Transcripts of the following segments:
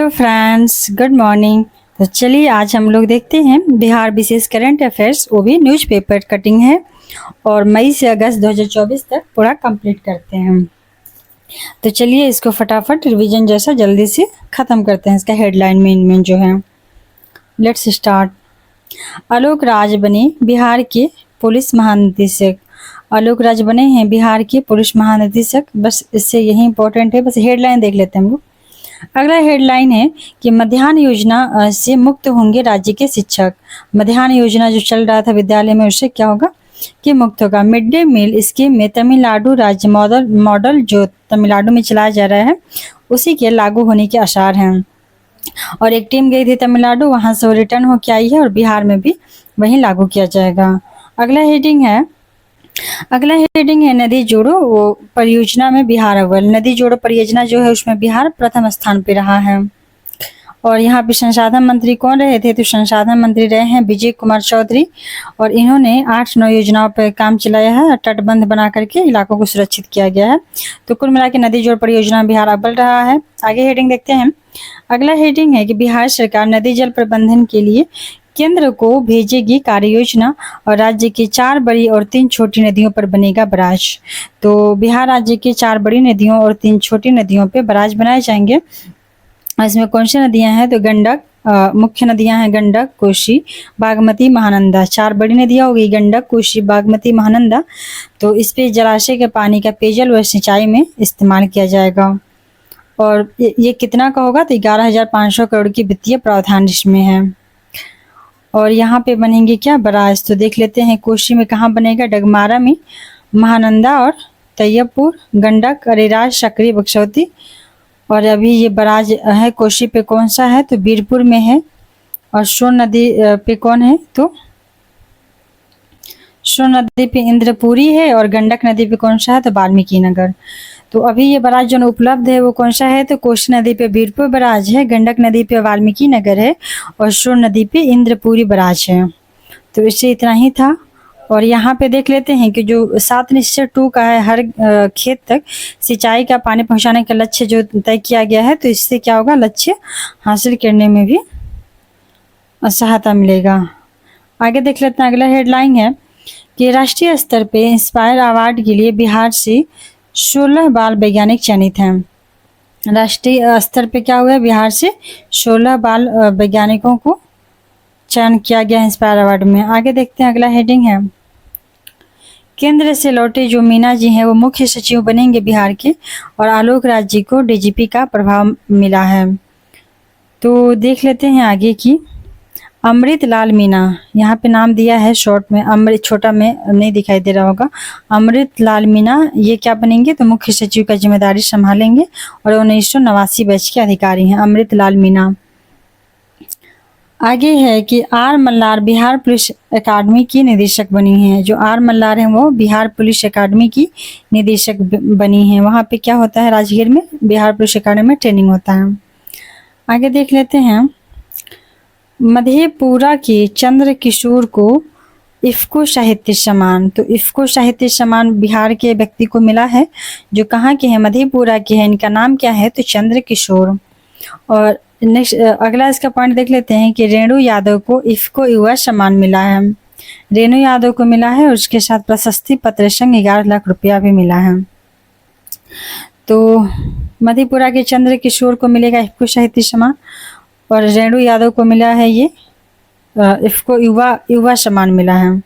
Hello friends, good morning. तो चलिए आज हम लोग देखते हैं बिहार विशेष करंट अफेयर्स, वो भी न्यूज़पेपर कटिंग है और मई से अगस्त 2024 तक पूरा कंप्लीट करते हैं। तो चलिए इसको फटाफट रिवीजन जैसा जल्दी से ख़त्म करते हैं। इसका हेडलाइन मेन जो है, लेट्स स्टार्ट। आलोक राज बने बिहार के पुलिस महानिदेशक। आलोक राज बने हैं बिहार के पुलिस महानिदेशक। बस इससे यही इंपॉर्टेंट है, बस हेडलाइन देख लेते हैं हम लोग। अगला हेडलाइन है कि मध्याह्न योजना से मुक्त होंगे राज्य के शिक्षक। मध्याह्न योजना जो चल रहा था विद्यालय में, उससे क्या होगा कि मुक्त होगा। मिड डे मील स्कीम में तमिलनाडु राज्य मॉडल जो तमिलनाडु में चलाया जा रहा है, उसी के लागू होने के आसार हैं। और एक टीम गई थी तमिलनाडु, वहां से वो रिटर्न होकर आई है और बिहार में भी वही लागू किया जाएगा। अगला हेडिंग है नदी जोड़ो वो परियोजना में बिहार अव्वल। नदी जोड़ो परियोजना जो है उसमें बिहार प्रथम स्थान पे रहा है। और यहाँ पे संसाधन मंत्री कौन रहे थे, तो संसाधन मंत्री रहे हैं विजय कुमार चौधरी, और इन्होंने 8-9 योजनाओं पर काम चलाया है। तटबंध बना करके इलाकों को सुरक्षित किया गया है। तो कुल मिला के नदी जोड़ परियोजना बिहार अव्वल रहा है। आगे हेडिंग देखते हैं। अगला हेडिंग है कि बिहार सरकार नदी जल प्रबंधन के लिए केंद्र को भेजेगी कार्य योजना और राज्य की 4 बड़ी और 3 छोटी नदियों पर बनेगा बराज। तो बिहार राज्य की 4 बड़ी नदियों और 3 छोटी नदियों पे बराज बनाए जाएंगे। इसमें कौन सी नदियां हैं, तो गंडक, मुख्य नदियां हैं गंडक, कोसी, बागमती, महानंदा। 4 बड़ी नदियां हो गई, गंडक, कोसी, बागमती, महानंदा। तो इस पे जलाशय के पानी का पेयजल व सिंचाई में इस्तेमाल किया जाएगा। और ये कितना का होगा, तो 11,500 करोड़ की वित्तीय प्रावधान इसमें है। और यहाँ पे बनेंगे क्या, बराज। तो देख लेते हैं कोसी में कहाँ बनेगा, डगमारा में, महानंदा और तैयबपुर, गंडक, अरेराज, सकरी, बक्सौती। और अभी ये बराज है कोसी पे कौन सा है, तो बीरपुर में है। और सोन नदी पे कौन है, तो सोन नदी पे इंद्रपुरी है। और गंडक नदी पे कौन सा है, तो वाल्मीकि नगर। तो अभी ये बराज जो उपलब्ध है वो कौन सा है, तो कोसी नदी पे बीरपुर बराज है, गंडक नदी पे वाल्मीकि नगर है, और सोन नदी पे इंद्रपुरी बराज है। तो इससे इतना ही था। और यहाँ पे देख लेते हैं कि जो 7 निश्चय 2 का है, हर खेत तक सिंचाई का पानी पहुँचाने का लक्ष्य जो तय किया गया है, तो इससे क्या होगा, लक्ष्य हासिल करने में भी सहायता मिलेगा। आगे देख लेते हैं। अगला हेडलाइन है कि राष्ट्रीय स्तर पे इंस्पायर अवार्ड के लिए बिहार से 16 बाल वैज्ञानिक चयनित हैं। राष्ट्रीय स्तर पे क्या हुआ है, बिहार से 16 बाल वैज्ञानिकों को चयन किया गया इंस्पायर अवार्ड में। आगे देखते हैं। अगला हेडिंग है केंद्र से लौटे जो मीना जी हैं वो मुख्य सचिव बनेंगे बिहार के, और आलोक राज जी को डीजीपी का प्रभाव मिला है। तो देख लेते हैं आगे की। अमृत लाल मीना, यहाँ पे नाम दिया है शॉर्ट में, अमृत छोटा में नहीं दिखाई दे रहा होगा। अमृत लाल मीना ये क्या बनेंगे, तो मुख्य सचिव का जिम्मेदारी संभालेंगे और 1989 बैच के अधिकारी हैं अमृत लाल मीना। आगे है कि आर मल्लार बिहार पुलिस अकादमी की निदेशक बनी हैं। जो आर मल्लार हैं वो बिहार पुलिस अकादमी की निदेशक बनी हैं। वहाँ पे क्या होता है, राजगीर में बिहार पुलिस अकादमी में ट्रेनिंग होता है। आगे देख लेते हैं। मधेपुरा के चंद्र किशोर को इफ्को साहित्य सम्मान। तो इफ्को साहित्य सम्मान बिहार के व्यक्ति को मिला है, जो कहाँ के हैं, मधेपुरा के हैं। इनका नाम क्या है, तो चंद्र किशोर। और नेक्स्ट अगला इसका पॉइंट देख लेते हैं कि रेणु यादव को इफ्को युवा सम्मान मिला है। रेणु यादव को मिला है और उसके साथ प्रशस्ति पत्र संग 11 लाख रुपया भी मिला है। तो मधेपुरा के चंद्र किशोर को मिलेगा इफ्को साहित्य सम्मान, और रेणु यादव को मिला है ये इफ्को युवा सम्मान मिला है।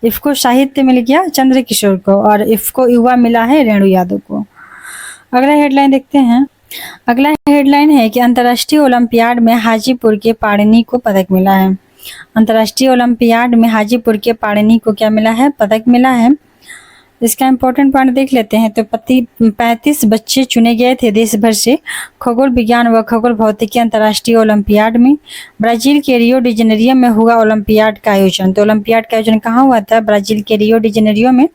इफ्को साहित्य मिल गया चंद्र किशोर को, और इफ्को युवा मिला है रेणु यादव को। अगला हेडलाइन देखते हैं। अगला हेडलाइन है कि अंतर्राष्ट्रीय ओलंपियाड में हाजीपुर के पाणिनी को पदक मिला है। अंतर्राष्ट्रीय ओलंपियाड में हाजीपुर के पाणिनी को क्या मिला है, पदक मिला है। इसका इम्पोर्टेंट पॉइंट देख लेते हैं। तो 35 बच्चे चुने गए थे देश भर से खगोल विज्ञान व खगोल भौतिकी अंतर्राष्ट्रीय ओलंपियाड में। ब्राजील के रियो डी जेनेरियो में हुआ ओलंपियाड का आयोजन। तो ओलंपियाड का आयोजन कहाँ हुआ था, ब्राजील के रियो डी जेनेरियो में।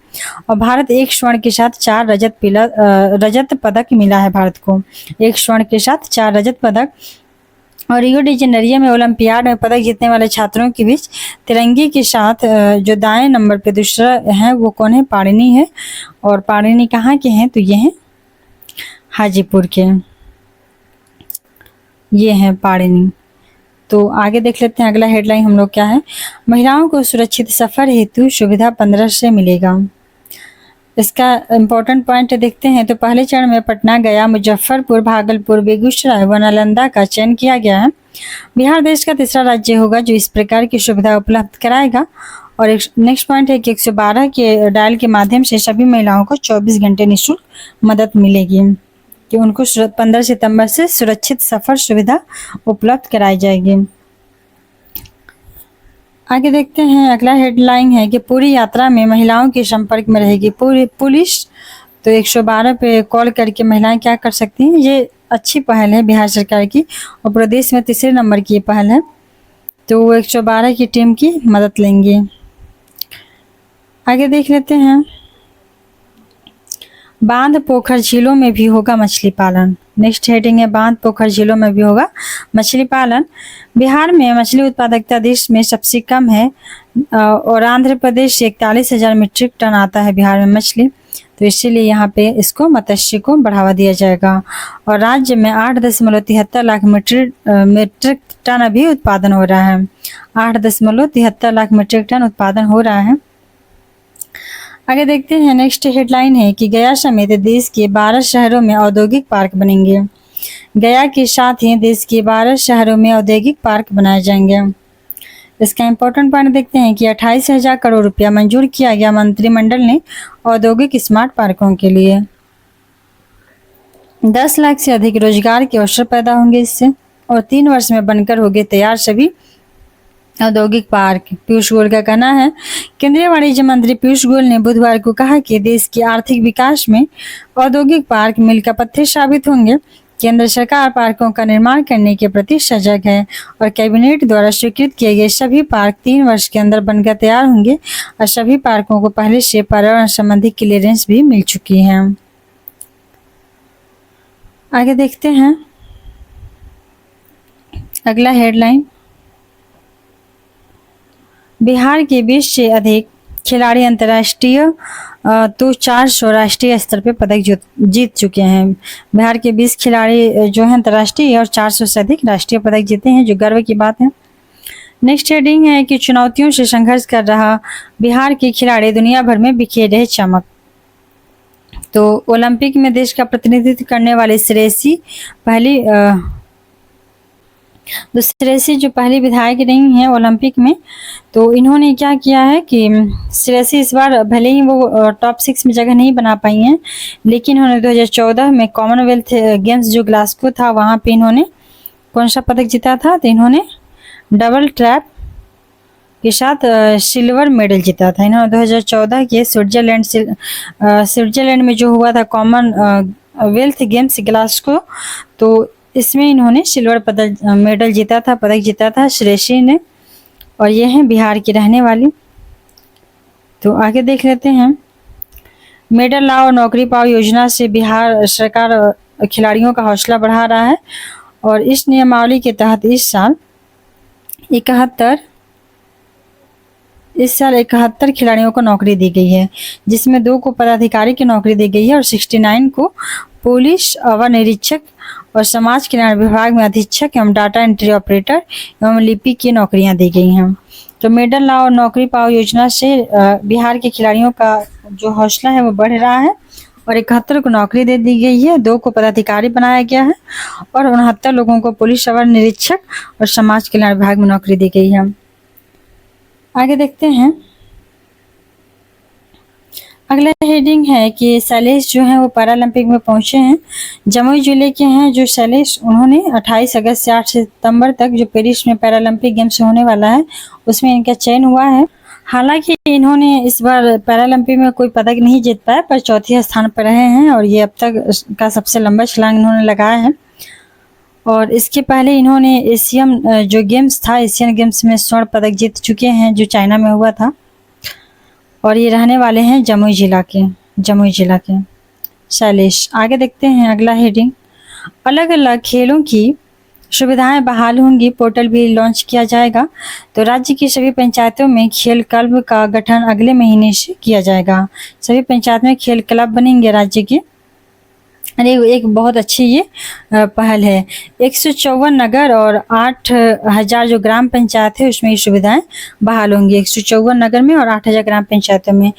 और भारत 1 स्वर्ण के साथ 4 रजत पदक मिला है भारत को। 1 स्वर्ण के साथ 4 रजत पदक। और रियो डी जेनेरियो में ओलंपियाड में पदक जीतने वाले छात्रों के बीच तिरंगे के साथ जो दाएं नंबर पे दूसरा है वो कौन है, पाणिनी है। और पाणिनी कहाँ के हैं, तो ये हैं हाजीपुर के। ये हैं पाणिनि। तो आगे देख लेते हैं अगला हेडलाइन हम लोग क्या है। महिलाओं को सुरक्षित सफर हेतु सुविधा 15 से मिलेगा। इसका इम्पोर्टेंट पॉइंट देखते हैं। तो पहले चरण में पटना, गया, मुजफ्फरपुर, भागलपुर, बेगूसराय व नालंदा का चयन किया गया है। बिहार देश का तीसरा राज्य होगा जो इस प्रकार की सुविधा उपलब्ध कराएगा। और एक नेक्स्ट पॉइंट है कि 112 के डायल के माध्यम से सभी महिलाओं को 24 घंटे निःशुल्क मदद मिलेगी कि उनको 15 सितंबर से सुरक्षित सफर सुविधा उपलब्ध कराई जाएगी। आगे देखते हैं अगला हेडलाइन है कि पूरी यात्रा में महिलाओं के संपर्क में रहेगी पूरी पुलिस। तो 112 पे कॉल करके महिलाएं क्या कर सकती हैं। ये अच्छी पहल है बिहार सरकार की और प्रदेश में तीसरे नंबर की ये पहल है। तो वो 112 की टीम की मदद लेंगे। आगे देख लेते हैं। बांध, पोखर, झीलों में भी होगा मछली पालन। नेक्स्ट हेडिंग है बांध, पोखर, झीलों में भी होगा मछली पालन। बिहार में मछली उत्पादकता देश में सबसे कम है और आंध्र प्रदेश से 41,000 मीट्रिक टन आता है बिहार में मछली। तो इसीलिए यहाँ पे इसको मत्स्य को बढ़ावा दिया जाएगा। और राज्य में 8.73 लाख मीट्रिक टन अभी उत्पादन हो रहा है। 8.73 लाख मीट्रिक टन उत्पादन हो रहा है। आगे देखते हैं। नेक्स्ट हेडलाइन है कि गया समेत देश के 12 शहरों में औद्योगिक पार्क बनेंगे। गया के साथ ही देश के 12 शहरों में औद्योगिक पार्क बनाए जाएंगे। इसका इम्पोर्टेंट पॉइंट देखते हैं कि 28,000 करोड़ रुपया मंजूर किया गया मंत्रिमंडल ने औद्योगिक स्मार्ट पार्कों के लिए। 10 लाख से अधिक रोजगार के अवसर पैदा होंगे इससे और 3 वर्ष में बनकर होंगे तैयार सभी औद्योगिक पार्क। पीयूष गोयल का कहना है। केंद्रीय वाणिज्य मंत्री पीयूष गोयल ने बुधवार को कहा कि देश के आर्थिक विकास में औद्योगिक पार्क मील का पत्थर साबित होंगे। केंद्र सरकार पार्कों का निर्माण करने के प्रति सजग है और कैबिनेट द्वारा स्वीकृत किए गए सभी पार्क 3 वर्ष के अंदर बनकर तैयार होंगे और सभी पार्कों को पहले से पर्यावरण संबंधी क्लियरेंस भी मिल चुकी है। आगे देखते हैं अगला हेडलाइन। बिहार के 20 से अधिक खिलाड़ी अंतर्राष्ट्रीय तो 400 राष्ट्रीय स्तर पे पदक जीत चुके हैं। बिहार के 20 खिलाड़ी जो हैं अंतर्राष्ट्रीय और 400 से अधिक राष्ट्रीय पदक जीते हैं, जो गर्व की बात है। नेक्स्ट हेडिंग है कि चुनौतियों से संघर्ष कर रहा बिहार के खिलाड़ी दुनिया भर में बिखेरे चमक। तो ओलंपिक में देश का प्रतिनिधित्व करने वाले श्रेयसी जो पहली विधायक रही हैं ओलंपिक में, तो इन्होंने क्या किया है कि श्रेयसी इस बार भले ही वो टॉप 6 में जगह नहीं बना पाई हैं, लेकिन उन्होंने 2014 में कॉमनवेल्थ गेम्स जो ग्लासगो था वहाँ पे इन्होंने कौन सा पदक जीता था। तो इन्होंने डबल ट्रैप के साथ सिल्वर मेडल जीता था। इन्होंने 2014 के स्विट्जरलैंड में जो हुआ था कॉमनवेल्थ गेम्स ग्लासगो, तो इसमें इन्होंने सिल्वर पदक जीता था श्रेयसी ने। और ये हैं बिहार की रहने वाली। तो आगे देख लेते हैं। मेडल लाओ और नौकरी पाओ योजना से बिहार सरकार खिलाड़ियों का हौसला बढ़ा रहा है और इस नियमावली के तहत इस साल 71 खिलाड़ियों को नौकरी दी गई है, जिसमें 2 को पदाधिकारी की नौकरी दी गई है और 69 को पुलिस अवर निरीक्षक और समाज कल्याण विभाग में अधीक्षक एवं डाटा एंट्री ऑपरेटर एवं लिपि की नौकरियां दी गई हैं। तो मेडल लाओ और नौकरी पाओ योजना से बिहार के खिलाड़ियों का जो हौसला है वो बढ़ रहा है और 71 को नौकरी दे दी गई है, 2 को पदाधिकारी बनाया गया है और 69 लोगों को पुलिस अवर निरीक्षक और समाज कल्याण विभाग में नौकरी दी गई है। आगे देखते हैं। अगला हेडिंग है कि शैलेश जो हैं वो पैरालंपिक में पहुंचे हैं। जमुई जिले के हैं जो शैलेश, उन्होंने 28 अगस्त से 8 सितंबर तक जो पेरिस में पैरालंपिक गेम्स होने वाला है उसमें इनका चयन हुआ है। हालांकि इन्होंने इस बार पैरालंपिक में कोई पदक नहीं जीत पाए पर चौथे स्थान पर रहे हैं और ये अब तक का सबसे लंबा छलांग इन्होंने लगाया है। और इसके पहले इन्होंने एशियन गेम्स में स्वर्ण पदक जीत चुके हैं जो चाइना में हुआ था और ये रहने वाले हैं जमुई जिला के शैलेश। आगे देखते हैं अगला हेडिंग। अलग अलग खेलों की सुविधाएं बहाल होंगी, पोर्टल भी लॉन्च किया जाएगा। तो राज्य की सभी पंचायतों में खेल क्लब का गठन अगले महीने से किया जाएगा। सभी पंचायत में खेल क्लब बनेंगे राज्य के अरे एक बहुत अच्छी ये पहल है। 154 नगर और 8,000 जो ग्राम पंचायत है उसमें ये सुविधाएं बहाल होंगी। 154 नगर में और 8,000 ग्राम पंचायतों में।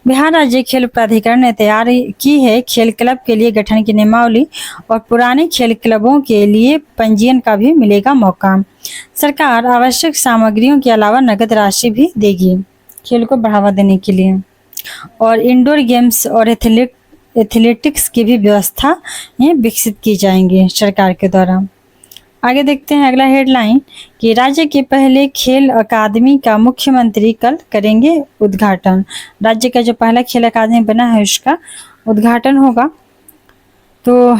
बिहार राज्य खेल प्राधिकरण ने तैयार की है खेल क्लब के लिए गठन की नियमावली और पुराने खेल क्लबों के लिए पंजीयन का भी मिलेगा मौका। सरकार आवश्यक सामग्रियों के अलावा नगद राशि भी देगी खेल को बढ़ावा देने के लिए। और इंडोर गेम्स और एथलेटिक्स की भी व्यवस्था विकसित की जाएंगी सरकार के द्वारा। आगे देखते हैं अगला हेडलाइन कि राज्य के पहले खेल अकादमी का मुख्यमंत्री कल करेंगे उद्घाटन। राज्य का जो पहला खेल अकादमी बना है उसका उद्घाटन होगा। तो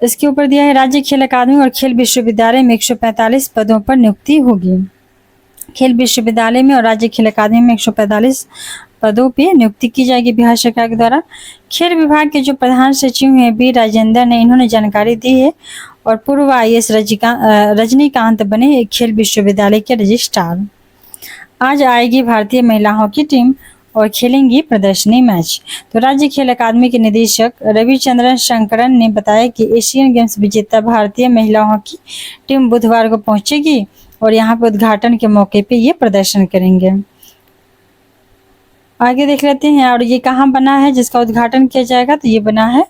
इसके ऊपर दिया है राज्य खेल अकादमी और खेल विश्वविद्यालय में 145 पदों पर नियुक्ति होगी। खेल विश्वविद्यालय में और राज्य खेल अकादमी में 145 पदों पे नियुक्ति की जाएगी बिहार सरकार के द्वारा। खेल विभाग के जो प्रधान सचिव हैं बी राजेंद्र ने इन्होंने जानकारी दी है और पूर्व IAS रजनीकांत बने खेल विश्वविद्यालय के रजिस्ट्रार। आज आएगी भारतीय महिला हॉकी टीम और खेलेंगी प्रदर्शनी मैच। तो राज्य खेल अकादमी के निदेशक रविचंद्रन शंकरन ने बताया कि एशियन गेम्स विजेता भारतीय महिला हॉकी टीम बुधवार को पहुंचेगी और यहाँ पे उद्घाटन के मौके पे ये प्रदर्शन करेंगे। आगे देख लेते हैं और ये कहाँ बना है जिसका उद्घाटन किया जाएगा, तो ये बना है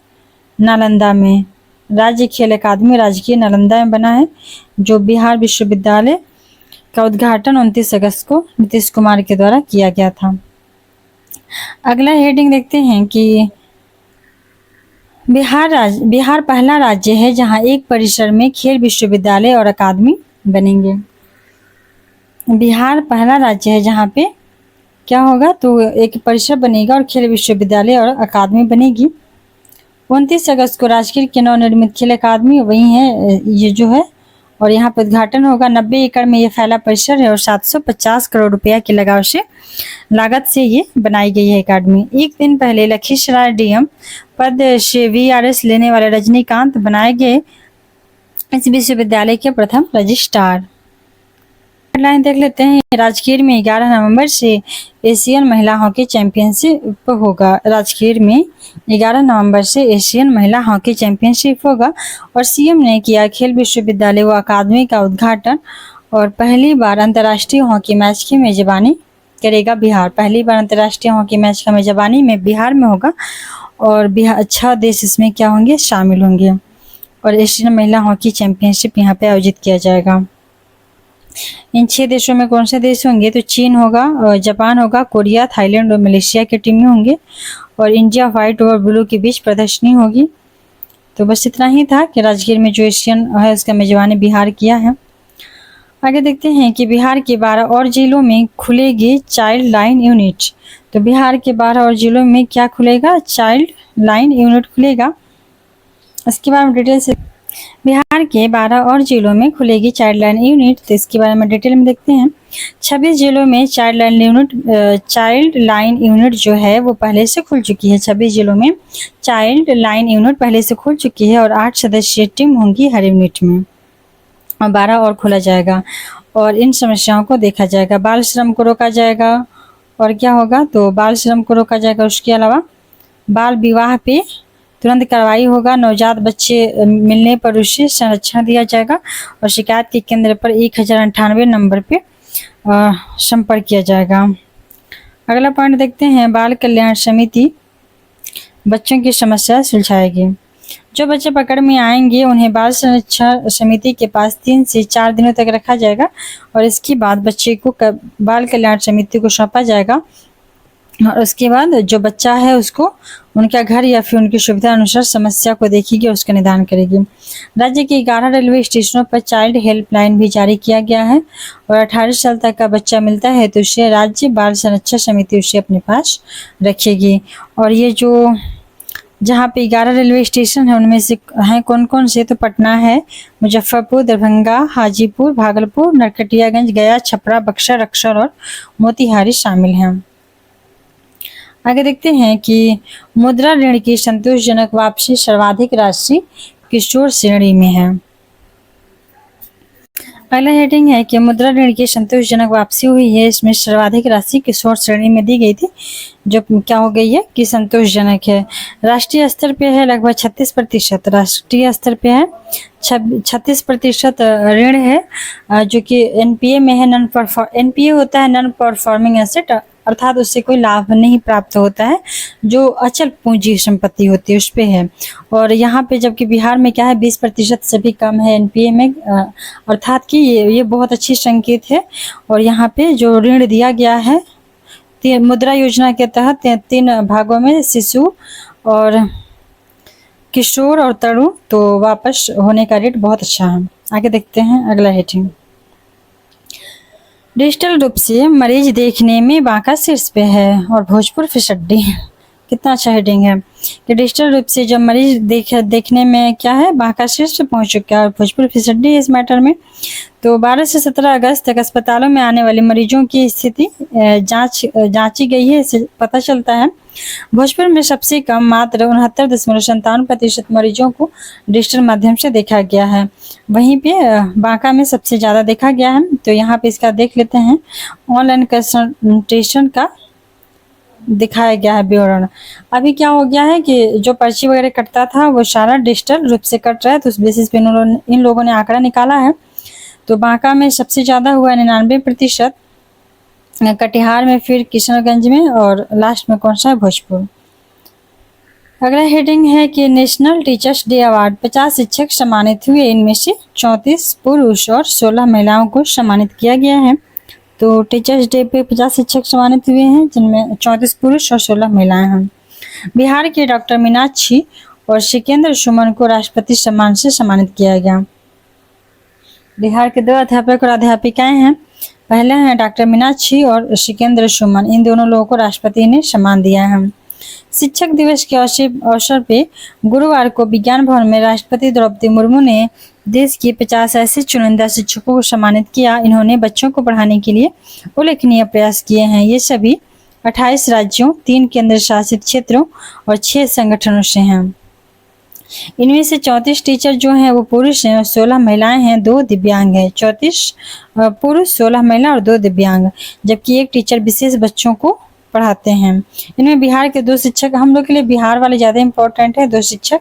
नालंदा में। राज्य खेल अकादमी राजकीय नालंदा में बना है जो बिहार विश्वविद्यालय का उद्घाटन 29 अगस्त को नीतीश कुमार के द्वारा किया गया था। अगला हेडिंग देखते हैं कि बिहार पहला राज्य है जहां एक परिसर में खेल विश्वविद्यालय और अकादमी बनेंगे। बिहार पहला राज्य है जहां पे क्या होगा, तो एक परिसर बनेगा और खेल विश्वविद्यालय और अकादमी बनेगी। 29 अगस्त को राजगीर के नवनिर्मित खेल अकादमी वही है ये जो है, और यहाँ पर उद्घाटन होगा। 90 एकड़ में ये फैला परिसर है और 750 करोड़ रुपया की लागत से ये बनाई गई है अकादमी। एक दिन पहले लखीसराय DM पद से VRS लेने वाले रजनीकांत बनाए गए इस विश्वविद्यालय के प्रथम रजिस्ट्रार। हेडलाइन देख लेते हैं। राजगीर में 11 नवंबर से एशियन महिला हॉकी चैंपियनशिप होगा। राजगीर में 11 नवंबर से एशियन महिला हॉकी चैंपियनशिप होगा और CM ने किया खेल विश्वविद्यालय व अकादमी का उद्घाटन और पहली बार अंतर्राष्ट्रीय हॉकी मैच की मेजबानी करेगा बिहार। पहली बार अंतर्राष्ट्रीय हॉकी मैच का मेजबानी में बिहार में होगा और 6 देश इसमें क्या होंगे, शामिल होंगे और एशियन महिला हॉकी चैंपियनशिप यहाँ पे आयोजित किया जाएगा। इन 6 देशों में कौन से देश होंगे, तो चीन होगा, जापान होगा, कोरिया, थाईलैंड और मलेशिया की टीमें होंगे और इंडिया व्हाइट और ब्लू के बीच प्रदर्शनी होगी। तो बस इतना ही था कि राजगीर में जो एशियन है उसका मेजबानी बिहार किया है। आगे देखते हैं कि बिहार के 12 और जिलों में खुलेगी चाइल्ड लाइन यूनिट। तो बिहार के 12 और जिलों में क्या खुलेगा, चाइल्ड लाइन यूनिट खुलेगा। इसके बारे में डिटेल से बिहार के 12 और जिलों में खुलेगी चाइल्ड लाइन यूनिट, तो इसके बारे में डिटेल में देखते हैं। 26 जिलों में चाइल्ड लाइन यूनिट जो है वो पहले से खुल चुकी है। 26 जिलों में चाइल्ड लाइन यूनिट पहले से खुल चुकी है और 8 सदस्यीय टीम होंगी हर यूनिट में और 12 और खोला जाएगा और इन समस्याओं को देखा जाएगा। बाल श्रम को रोका जाएगा और क्या होगा, तो बाल श्रम को रोका जाएगा। उसके अलावा बाल विवाह पे तुरंत कार्रवाई होगा। नवजात बच्चे मिलने पर उसे संरक्षण दिया जाएगा और शिकायत के केंद्र पर 1098 नंबर पे संपर्क किया जाएगा। अगला पॉइंट देखते हैं। बाल कल्याण समिति बच्चों की समस्या सुलझाएगी। जो बच्चे पकड़ में आएंगे उन्हें बाल संरक्षण समिति के पास 3 से 4 दिनों तक रखा जाएगा और इसके बाद बच्चे को बाल कल्याण समिति को सौंपा जाएगा और उसके बाद जो बच्चा है उसको उनका घर या फिर उनकी सुविधा अनुसार समस्या को देखेगी और उसका निदान करेगी। राज्य के 11 रेलवे स्टेशनों पर चाइल्ड हेल्पलाइन भी जारी किया गया है और 18 साल तक का बच्चा मिलता है तो उसे राज्य बाल संरक्षण समिति उसे अपने पास रखेगी। और ये जो जहाँ पे 11 रेलवे स्टेशन है उनमें से हैं कौन कौन से, तो पटना है, मुजफ्फरपुर, दरभंगा, हाजीपुर, भागलपुर, नरकटियागंज, गया, छपरा, बक्सर, रक्सौल और मोतिहारी शामिल हैं। आगे देखते हैं कि मुद्रा ऋण की संतोषजनक वापसी सर्वाधिक राशि किशोर श्रेणी में है। अगला हेडिंग है कि मुद्रा ऋण की संतोषजनक वापसी हुई है। इसमें सर्वाधिक राशि किशोर श्रेणी में दी गई थी, जो क्या हो गई है कि संतोषजनक है। राष्ट्रीय स्तर पे है लगभग 36%, राष्ट्रीय स्तर पे है 36% ऋण है, जो कि एनपीए में है। एनपीए होता है नॉन परफॉर्मिंग एसेट, अर्थात उससे कोई लाभ नहीं प्राप्त होता है, जो अचल पूंजी संपत्ति होती है उस पे है। और यहाँ पे जबकि बिहार में क्या है 20% से भी कम है एनपीए में, अर्थात कि ये बहुत अच्छी संकेत है। और यहाँ पे जो ऋण दिया गया है मुद्रा योजना के तहत 3 भागों में, शिशु और किशोर और तरुण, तो वापस होने का रेट बहुत अच्छा है। आगे देखते हैं अगला हेडिंग। डिजिटल रूप से मरीज देखने में बांका शीर्ष पे है और भोजपुर फिसड्डी। कितना अच्छा हेडिंग है कि डिजिटल रूप से जब मरीज देखने में क्या है बांका शीर्ष पे पहुंच चुका है और भोजपुर फिसड्डी इस मैटर में। तो 12 से 17 अगस्त तक अस्पतालों में आने वाले मरीजों की स्थिति जांची गई है, इससे पता चलता है। भोजपुर में सबसे कम मात्र 69.57% मरीजों को डिजिटल माध्यम से देखा गया है। वहीं पे बांका में सबसे ज़्यादा देखा गया है। तो यहाँ पे इसका देख लेते हैं, ऑनलाइन कंसल्टेशन का दिखाया गया है विवरण। अभी क्या हो गया है कि जो पर्ची वगैरह कटता था वो सारा डिजिटल रूप से कट रहा है, तो उस बेसिस पे इन लोगों ने आंकड़ा निकाला है। तो बांका में सबसे ज़्यादा हुआ 99%, कटिहार में, फिर किशनगंज में, और लास्ट में कौन सा है भोजपुर। अगला हेडिंग है कि नेशनल टीचर्स डे अवार्ड 50 शिक्षक सम्मानित हुए। इनमें से 34 पुरुष और 16 महिलाओं को सम्मानित किया गया है। तो टीचर्स डे पे 50 शिक्षक सम्मानित हुए हैं, जिनमें 34 पुरुष और 16 महिलाएं हैं। बिहार के डॉक्टर मीनाक्षी और शिकेंद्र सुमन को राष्ट्रपति सम्मान से सम्मानित किया गया। बिहार के 2 अध्यापक और अध्यापिकाएं हैं। पहले हैं डॉक्टर मीनाक्षी और शिकेंद्र सुमन, इन दोनों लोगों को राष्ट्रपति ने सम्मान दिया है। शिक्षक दिवस के अवसर पे गुरुवार को विज्ञान भवन में राष्ट्रपति द्रौपदी मुर्मू ने देश के 50 ऐसे चुनिंदा शिक्षकों को सम्मानित किया। इन्होंने बच्चों को पढ़ाने के लिए उल्लेखनीय प्रयास किए हैं। ये सभी 28 राज्यों, 3 केंद्र शासित क्षेत्रों और 6 संगठनों से हैं। इनमें से 34 टीचर जो हैं वो पुरुष हैं और 16 महिलाएं हैं, 2 दिव्यांग हैं। 34 पुरुष, 16 महिला और 2 दिव्यांग, जबकि 1 टीचर विशेष बच्चों को पढ़ाते हैं। इनमें बिहार के 2 शिक्षक, हम लोग के लिए बिहार वाले ज़्यादा इम्पोर्टेंट है, 2 शिक्षक।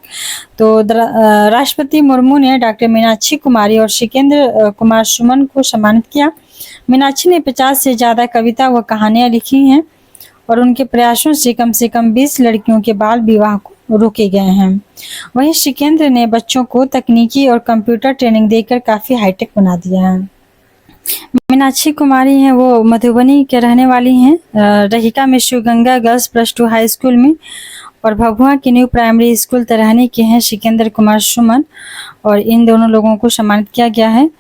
तो राष्ट्रपति मुर्मू ने डॉक्टर मीनाक्षी कुमारी और शिकेंद्र कुमार सुमन को सम्मानित किया। मीनाक्षी ने 50 से ज़्यादा कविता व कहानियाँ लिखी हैं और उनके प्रयासों से कम 20 लड़कियों के बाल विवाह को रोके गए हैं। वहीं शिकेंद्र ने बच्चों को तकनीकी और कंप्यूटर ट्रेनिंग देकर काफ़ी हाईटेक बना दिया है। मीनाक्षी कुमारी हैं वो मधुबनी के रहने वाली हैं, रहिका में शिवगंगा गर्ल्स +2 हाई स्कूल में और भभुआ की न्यू प्राइमरी स्कूल तरहनी के हैं शिकेंद्र कुमार सुमन, और इन दोनों लोगों को सम्मानित किया गया है।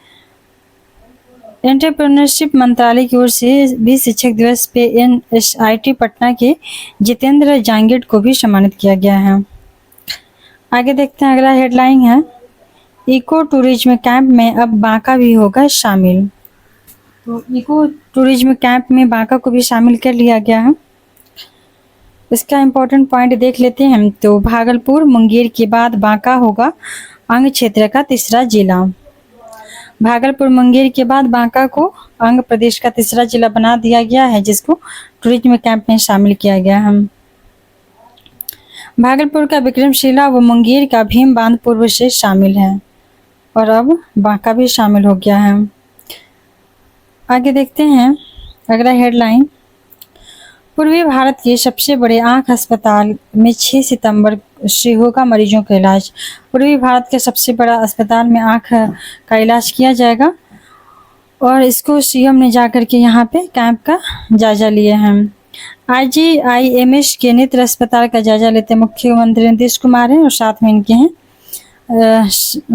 एंटरप्रेन्योरशिप मंत्रालय की ओर से भी शिक्षक दिवस पे NSIT पटना के जितेंद्र जांगिड को भी सम्मानित किया गया है। आगे देखते हैं, अगला हेडलाइन है इको टूरिज्म कैंप में अब बांका भी होगा शामिल। तो इको टूरिज्म कैंप में बांका को भी शामिल कर लिया गया है। इसका इम्पोर्टेंट पॉइंट देख लेते हैं हम। तो भागलपुर मुंगेर के बाद बांका होगा अंग क्षेत्र का 3रा जिला। भागलपुर मुंगेर के बाद बांका को अंग प्रदेश का 3रा जिला बना दिया गया है, जिसको टूरिज्म कैंप में शामिल किया गया है। भागलपुर का विक्रमशिला व मुंगेर का भीम बांध पूर्व से शामिल है और अब बांका भी शामिल हो गया है। आगे देखते हैं अगला हेडलाइन, पूर्वी भारत के सबसे बड़े आंख अस्पताल में 6 सितंबर से होगा मरीजों का इलाज। पूर्वी भारत के सबसे बड़ा अस्पताल में आंख का इलाज किया जाएगा और इसको सीएम ने जाकर के यहाँ पे कैंप का जायजा लिए हैं। IGIMS के नेत्र अस्पताल का जायजा लेते मुख्यमंत्री नीतीश कुमार हैं और साथ में इनके हैं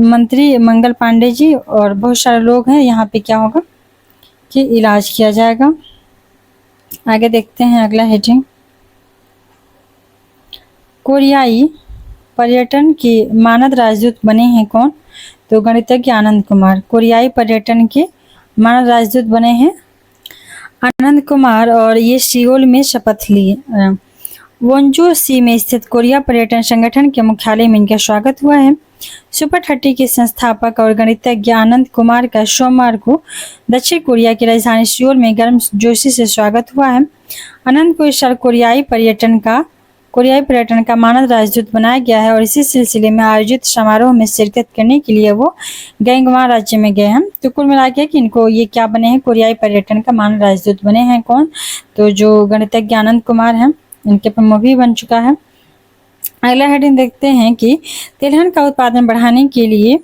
मंत्री मंगल पांडे जी और बहुत सारे लोग हैं। यहाँ पे क्या होगा कि इलाज किया जाएगा। आगे देखते हैं अगला हेडिंग, कोरियाई पर्यटन के मानद राजदूत बने हैं कौन? तो गणितज्ञ आनंद कुमार कोरियाई पर्यटन के मानद राजदूत बने हैं आनंद कुमार, और ये सियोल में शपथ लिए वोंजू सी में स्थित कोरिया पर्यटन संगठन के मुख्यालय में इनका स्वागत हुआ है। सुपर 30 के संस्थापक और गणितज्ञ आनंद कुमार का सोमवार को दक्षिण कोरिया की राजधानी सियोल में गर्मजोशी से स्वागत हुआ है। आनंद को इस साल कोरियाई पर्यटन का मानद राजदूत बनाया गया है और इसी सिलसिले में आयोजित समारोह में शिरकत करने के लिए वो गैंगवां राज्य में गए हैं। तो कुल मिला के कि इनको ये क्या बने हैं, कोरियाई पर्यटन का मानद राजदूत बने हैं कौन, तो जो गणितज्ञ आनंद कुमार हैं, इनके पर मूवी बन चुका है। अगला हेडिंग देखते हैं कि तिलहन का उत्पादन बढ़ाने के लिए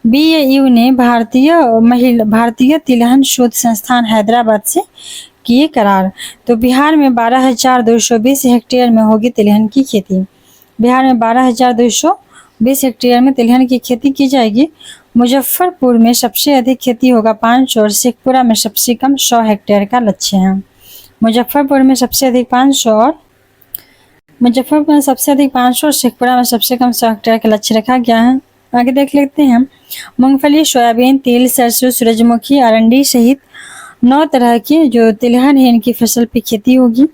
BAU ने भारतीय तिलहन शोध संस्थान हैदराबाद से किए करार। तो बिहार में 12,220 हेक्टेयर में होगी तिलहन की खेती। बिहार में 12,220 हेक्टेयर में तिलहन की खेती की जाएगी। मुजफ्फरपुर में सबसे अधिक खेती होगा 500 और शेखपुरा में सबसे कम 100 हेक्टेयर का लक्ष्य है। मुजफ्फरपुर में सबसे अधिक 500 और शेखपुरा में सबसे कम 100 हेक्टेयर का लक्ष्य रखा गया है। आगे देख लेते हैं। मूंगफली, सोयाबीन, तिल, सरसों, सूरजमुखी, अरंडी सहित 9 तरह की जो तिलहन है इनकी फसल पे खेती होगी।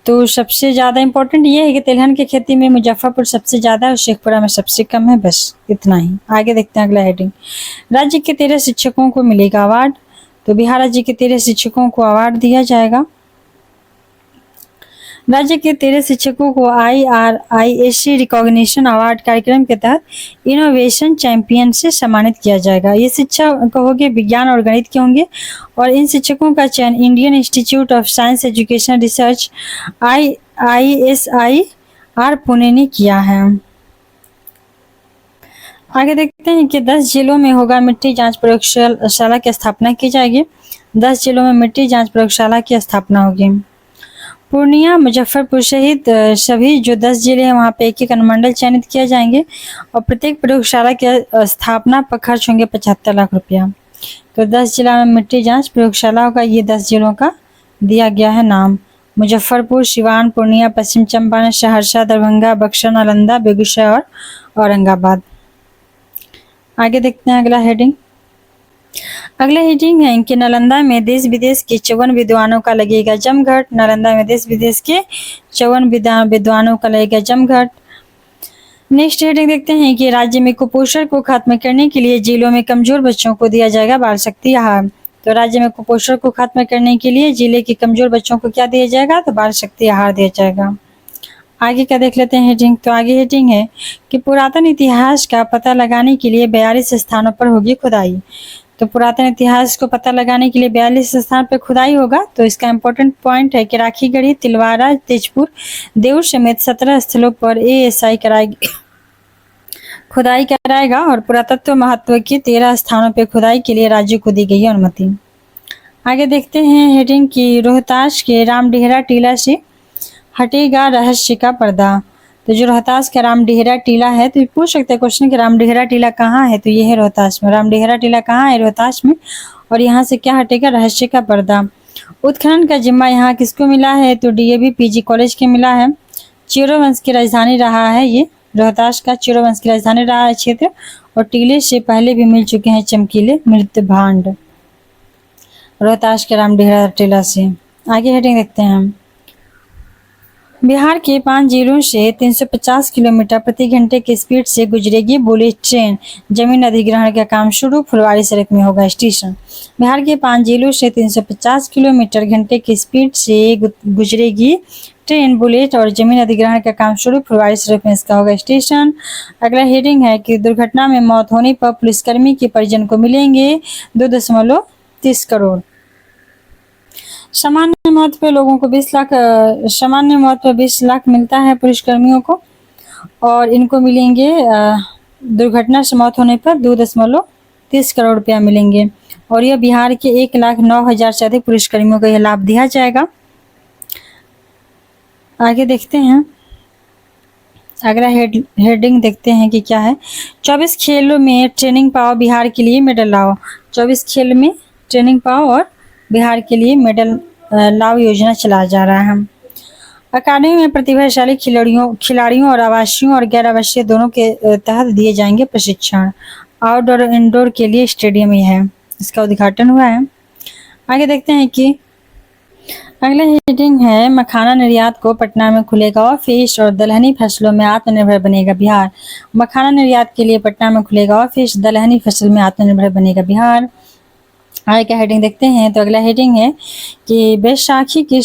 तो सबसे ज़्यादा इम्पोर्टेंट ये है कि तिलहन की खेती में मुजफ्फरपुर सबसे ज़्यादा और शेखपुरा में सबसे कम है, बस इतना ही। आगे देखते हैं अगला हेडिंग। राज्य के 13 शिक्षकों को मिलेगा अवार्ड। तो बिहार राज्य के 13 शिक्षकों को अवार्ड दिया जाएगा। राज्य के 13 शिक्षकों को IRISC रिकॉग्निशन अवार्ड कार्यक्रम के तहत इनोवेशन चैंपियन से सम्मानित किया जाएगा। ये शिक्षक होंगे विज्ञान और गणित के होंगे और इन शिक्षकों का चयन Indian institute of science education research ISIR Pune ने किया है। आगे देखते हैं कि 10 जिलों में होगा मिट्टी जांच प्रयोगशाला की स्थापना की जाएगी। 10 जिलों में मिट्टी जांच प्रयोगशाला की स्थापना होगी। पूर्णिया, मुजफ्फरपुर सहित सभी जो 10 जिले हैं वहाँ पे एक अनुमंडल चयनित किए जाएंगे और प्रत्येक प्रयोगशाला के स्थापना पर खर्च होंगे 75 लाख रुपया। तो 10 जिला में मिट्टी जांच प्रयोगशाला होगा। ये 10 जिलों का दिया गया है नाम: मुजफ्फरपुर, सिवान, पूर्णिया, पश्चिम चंपारण, सहरसा, दरभंगा, बक्सर, नालंदा, बेगूसराय और औरंगाबाद। आगे देखते हैं अगला हेडिंग। अगला हेडिंग है कि नालंदा में देश विदेश के 54 विद्वानों का लगेगा जमघट। नालंदा में देश विदेश के 54 विद्वानों का लगेगा जमघट। नेक्स्ट हेडिंग देखते हैं कि राज्य में कुपोषण को खत्म करने के लिए जिलों में कमजोर बच्चों को दिया जाएगा बाल शक्ति आहार। तो राज्य में कुपोषण को खत्म करने के लिए जिले के कमजोर बच्चों को क्या दिया जाएगा, तो बाल शक्ति आहार दिया जाएगा। आगे क्या देख लेते हैं हेडिंग। तो आगे हेडिंग है कि पुरातन इतिहास का पता लगाने के लिए 42 स्थानों पर होगी खुदाई। तो पुरातन इतिहास को पता लगाने के लिए 42 स्थान पर खुदाई होगा। तो इसका इम्पोर्टेंट पॉइंट है कि राखीगढ़ी, तिलवारा, तेजपुर, देउर समेत 17 स्थलों पर ASI खुदाई कराएगा और पुरातत्व महत्व के 13 स्थानों पर खुदाई के लिए राज्य को दी गई अनुमति। आगे देखते हैं हेडिंग की रोहतास के रामडेहरा टीला से हटेगा रहस्य का पर्दा। तो जो रोहतास का रामडेहरा टीला है, तो पूछ सकते हैं क्वेश्चन कि रामडेहरा टीला कहाँ है, तो ये है रोहतास में। रामडेहरा टीला कहाँ है, रोहतास में, और यहाँ से क्या हटेगा, रहस्य का पर्दा। उत्खनन का जिम्मा यहाँ किसको मिला है, तो DAV PG कॉलेज के मिला है। चेरो वंश की राजधानी रहा है, ये रोहतास का चेरो वंश की राजधानी रहा है क्षेत्र, और टीले से पहले भी मिल चुके हैं चमकीले मृत भांड रोहतास के रामडेहरा टीला से। आगे हेडिंग देखते हैं हम। बिहार के 5 जिलों से 350 किलोमीटर प्रति घंटे की स्पीड से गुजरेगी बुलेट ट्रेन। जमीन अधिग्रहण का काम शुरू, फुलवारी सड़क में होगा स्टेशन। बिहार के 5 जिलों से 350 किलोमीटर घंटे की स्पीड से गुजरेगी ट्रेन बुलेट और जमीन अधिग्रहण का काम शुरू, फुलवारी सड़क में इसका होगा स्टेशन। अगला हेडिंग है कि दुर्घटना में मौत होने पर पुलिसकर्मी के परिजन को मिलेंगे 2.30 करोड़। सामान्य मौत पे लोगों को 20 लाख मिलता है पुलिसकर्मियों को, और इनको मिलेंगे दुर्घटना से मौत होने पर 2.30 करोड़ रुपया मिलेंगे। और यह बिहार के 1,09,000 से अधिक पुलिसकर्मियों को यह लाभ दिया जाएगा। आगे देखते हैं अगला हेडिंग देखते हैं कि क्या है। 24 खेलों में ट्रेनिंग पाओ, बिहार के लिए मेडल लाओ। 24 खेल में ट्रेनिंग पाओ और बिहार के लिए मेडल लाओ योजना चलाया जा रहा है। अकादमी में प्रतिभाशाली खिलाड़ियों और आवासीय और गैर आवासीय दोनों के तहत दिए जाएंगे प्रशिक्षण। आउटडोर और इंडोर के लिए स्टेडियम ही है, इसका उद्घाटन हुआ है। आगे देखते हैं कि अगला हेडिंग है मखाना निर्यात को पटना में खुलेगा ऑफिस और दलहनी फसलों में आत्मनिर्भर बनेगा बिहार। मखाना निर्यात के लिए पटना में खुलेगा ऑफिस, दलहनी फसल में आत्मनिर्भर बनेगा बिहार। आगे का हेडिंग देखते हैं। तो अगला हेडिंग है कि बैसाखी के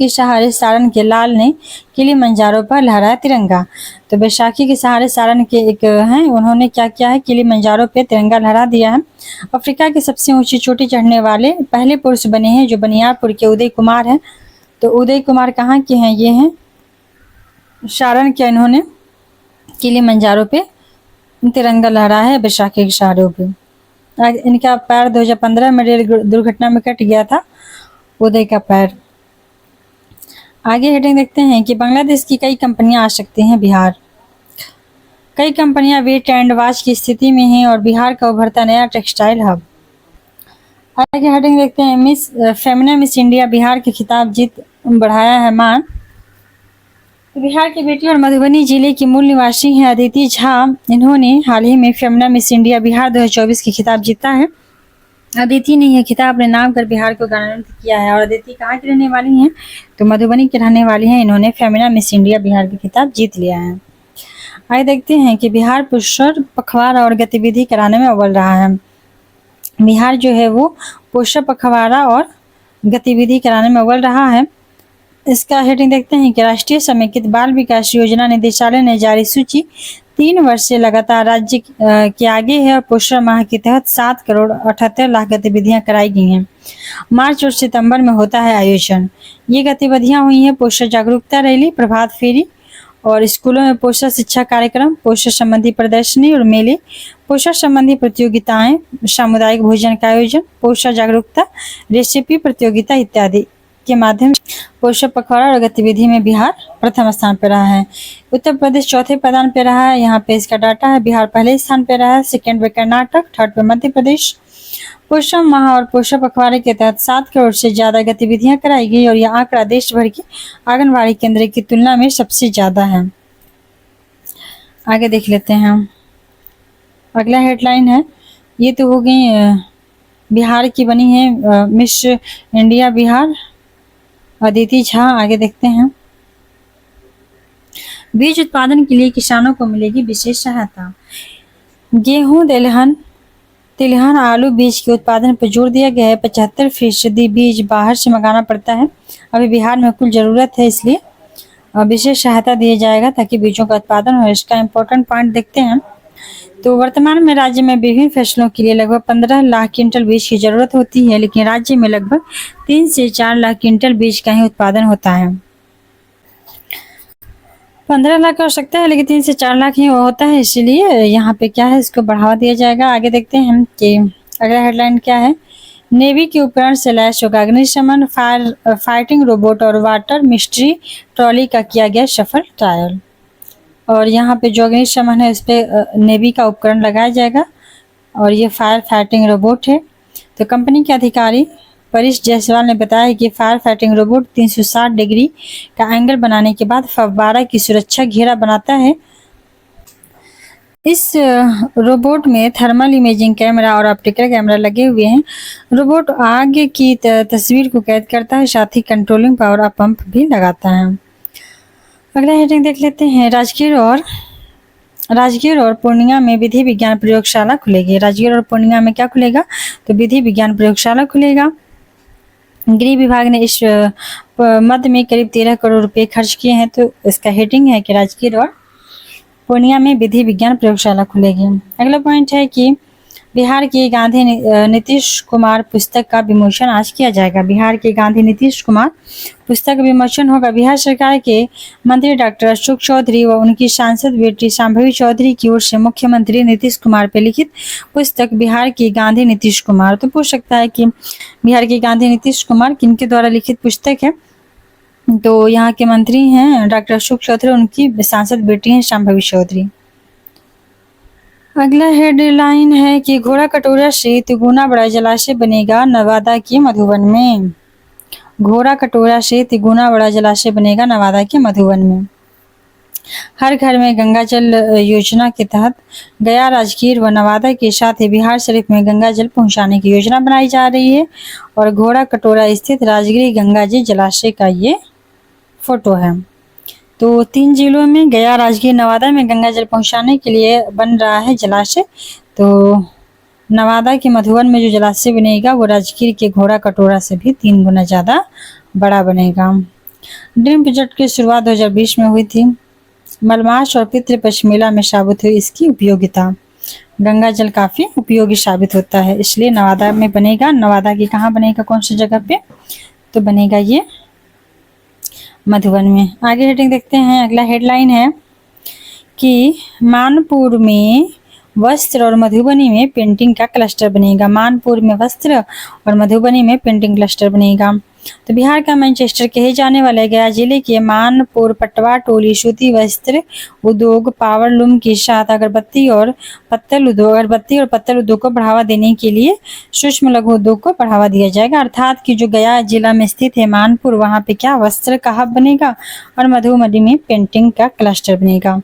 सहारे सारण के लाल ने किलिमंजारो पर लहराया तिरंगा। तो बैसाखी के सहारे सारण के एक हैं, उन्होंने क्या किया है, किलिमंजारो पे तिरंगा लहरा दिया है। अफ्रीका की सबसे ऊंची चोटी चढ़ने वाले पहले पुरुष बने हैं, जो बनियापुर के उदय कुमार हैं। तो उदय कुमार कहाँ के हैं, ये हैं सारण के। इन्होंने किलिमंजारो पे तिरंगा लहराया है बैसाखी के सहारे पे। इनका पैर 2015 में रेल दुर्घटना में कट गया था, उदय का पैर। आगे हेडिंग देखते हैं कि बांग्लादेश की कई कंपनियां आ सकती हैं बिहार। कई कंपनियां वेट एंड वॉच की स्थिति में हैं और बिहार का उभरता नया टेक्सटाइल हब। आगे हेडिंग देखते हैं मिस इंडिया बिहार के खिताब जीत बढ़ाया है मान। बिहार की बेटी और मधुबनी जिले की मूल निवासी हैं अदिति झा। इन्होंने हाल ही में फेमिना मिस इंडिया बिहार 2024 की खिताब जीता है। अदिति ने यह खिताब अपने नाम कर बिहार को गौरवान्वित किया है। और अदिति कहाँ की रहने वाली हैं, तो मधुबनी की रहने वाली हैं। इन्होंने फेमिना मिस इंडिया बिहार की खिताब जीत लिया है। आगे देखते हैं कि बिहार पोषण पखवाड़ा और गतिविधि कराने में अव्वल रहा है। बिहार जो है वो पोषण पखवाड़ा और गतिविधि कराने में अव्वल रहा है। इसका हेडिंग देखते हैं कि राष्ट्रीय समेकित बाल विकास योजना निदेशालय ने जारी सूची 3 वर्ष से लगातार राज्य के आगे है और पोषण माह के तहत 7 करोड़ 78 लाख गतिविधियां कराई गई हैं। मार्च और सितंबर में होता है आयोजन। ये गतिविधियां हुई हैं पोषण जागरूकता रैली, प्रभात फेरी और स्कूलों में पोषण शिक्षा कार्यक्रम, पोषण संबंधी प्रदर्शनी और मेले, पोषण संबंधी प्रतियोगिताएं, सामुदायिक भोजन का आयोजन, पोषण जागरूकता, रेसिपी प्रतियोगिता इत्यादि के माध्यम से पोषण पखवाड़ा और गतिविधि में बिहार प्रथम स्थान पर रहा है। उत्तर प्रदेश चौथे प्रदान पे रहा है। यहाँ पे इसका डाटा है। बिहार पहले स्थान पे रहा है, सेकंड पे कर्नाटक, थर्ड पे मध्य प्रदेश। पोषण माह और पोषण पखवाड़े के तहत 7 करोड़ से ज्यादा गतिविधियां कराई गई और यह आंकड़ा देश भर के आंगनबाड़ी केंद्र की तुलना में सबसे ज्यादा है। आगे देख लेते हैं। अगला हेडलाइन है, ये तो हो गई बिहार की बनी है मिस इंडिया बिहार अदिति झा। आगे देखते हैं। बीज उत्पादन के लिए किसानों को मिलेगी विशेष सहायता। गेहूं, तिलहन, आलू बीज के उत्पादन पर जोर दिया गया है। 75% बीज बाहर से मंगाना पड़ता है। अभी बिहार में कुल जरूरत है, इसलिए विशेष सहायता दिया जाएगा ताकि बीजों का उत्पादन हो। इसका इम्पोर्टेंट पॉइंट देखते हैं। तो वर्तमान में राज्य में विभिन्न फसलों के लिए लगभग 15 लाख क्विंटल बीज की जरूरत होती है, लेकिन राज्य में लगभग 3 से 4 लाख क्विंटल बीज का ही उत्पादन होता है। 15 लाख की आवश्यकता है, लेकिन 3 से 4 लाख ही होता है, इसलिए यहाँ पे क्या है, इसको बढ़ावा दिया जाएगा। आगे देखते हैं कि अगला हेडलाइन क्या है। नेवी के उपकरण से लैस होगा अग्निशमन, फाइटिंग रोबोट और वाटर मिस्ट्री ट्रॉली का किया गया सफल ट्रायल। और यहाँ पे जो अग्निशमन है, उस पर नेवी का उपकरण लगाया जाएगा और ये फायर फाइटिंग रोबोट है। तो कंपनी के अधिकारी परेश जायसवाल ने बताया कि फायर फाइटिंग रोबोट 360 डिग्री का एंगल बनाने के बाद फव्वारा की सुरक्षा घेरा बनाता है। इस रोबोट में थर्मल इमेजिंग कैमरा और ऑप्टिकल कैमरा लगे हुए हैं। रोबोट आग की तस्वीर को कैद करता है, साथ ही कंट्रोलिंग पावर और पंप भी लगाता है। अगला हेडिंग देख लेते हैं। राजगीर और पूर्णिया में विधि विज्ञान प्रयोगशाला खुलेगी। राजगीर और पूर्णिया में क्या खुलेगा, तो विधि विज्ञान प्रयोगशाला खुलेगा। गृह विभाग ने इस मद में करीब 13 करोड़ रुपए खर्च किए हैं। तो इसका हेडिंग है कि राजगीर और पूर्णिया में विधि विज्ञान प्रयोगशाला खुलेगी। अगला पॉइंट है कि बिहार के गांधी नीतीश कुमार पुस्तक का विमोचन आज किया जाएगा। बिहार के गांधी नीतीश कुमार पुस्तक का विमोचन होगा। बिहार सरकार के मंत्री डॉक्टर अशोक चौधरी व उनकी सांसद बेटी शांभवी चौधरी की ओर से मुख्यमंत्री नीतीश कुमार पर लिखित पुस्तक बिहार के गांधी नीतीश कुमार। तो पूछ सकता है कि बिहार के गांधी नीतीश कुमार किनके द्वारा लिखित पुस्तक है, तो यहाँ के मंत्री हैं डॉक्टर अशोक चौधरी, उनकी सांसद बेटी हैं शांभवी चौधरी। अगला हेडलाइन है कि घोड़ा कटोरा से तिगुना बड़ा जलाशय बनेगा नवादा के मधुबन में। घोड़ा कटोरा से तिगुना बड़ा जलाशय बनेगा नवादा के मधुबन में। हर घर में गंगा जल योजना के तहत गया, राजगीर व नवादा के साथ ही बिहार शरीफ में गंगा जल पहुंचाने की योजना बनाई जा रही है। और घोड़ा कटोरा स्थित राजगिरी गंगा जी जलाशय का ये फोटो है। तो 3 जिलों में गया, राजगीर, नवादा में गंगा जल पहुंचाने के लिए बन रहा है जलाशय। तो नवादा के मधुबन में जो जलाशय बनेगा वो राजगीर के घोड़ा कटोरा से भी 3 गुना ज़्यादा बड़ा बनेगा। ड्रीम प्रोजेक्ट की शुरुआत 2020 में हुई थी। मलमास और पितृपक्ष मेला में साबित हुई इसकी उपयोगिता। गंगा जल काफ़ी उपयोगी साबित होता है, इसलिए नवादा में बनेगा। नवादा की कहाँ बनेगा, कौन सी जगह पे, तो बनेगा ये मधुबन में। आगे हेडिंग देखते हैं। अगला हेडलाइन है कि मानपुर में वस्त्र और मधुबनी में पेंटिंग का क्लस्टर बनेगा। मानपुर में वस्त्र और मधुबनी में पेंटिंग क्लस्टर बनेगा। तो बिहार का मैनचेस्टर कहे जाने वाले गया जिले के मानपुर पटवा टोली सूती वस्त्र उद्योग, पावरलूम के साथ अगरबत्ती और पत्तल उद्योग को बढ़ावा देने के लिए सूक्ष्म लघु उद्योग को बढ़ावा दिया जाएगा। अर्थात कि जो गया जिला में स्थित है मानपुर, वहाँ पे क्या वस्त्र का हब बनेगा और मधुबनी में पेंटिंग का क्लस्टर बनेगा।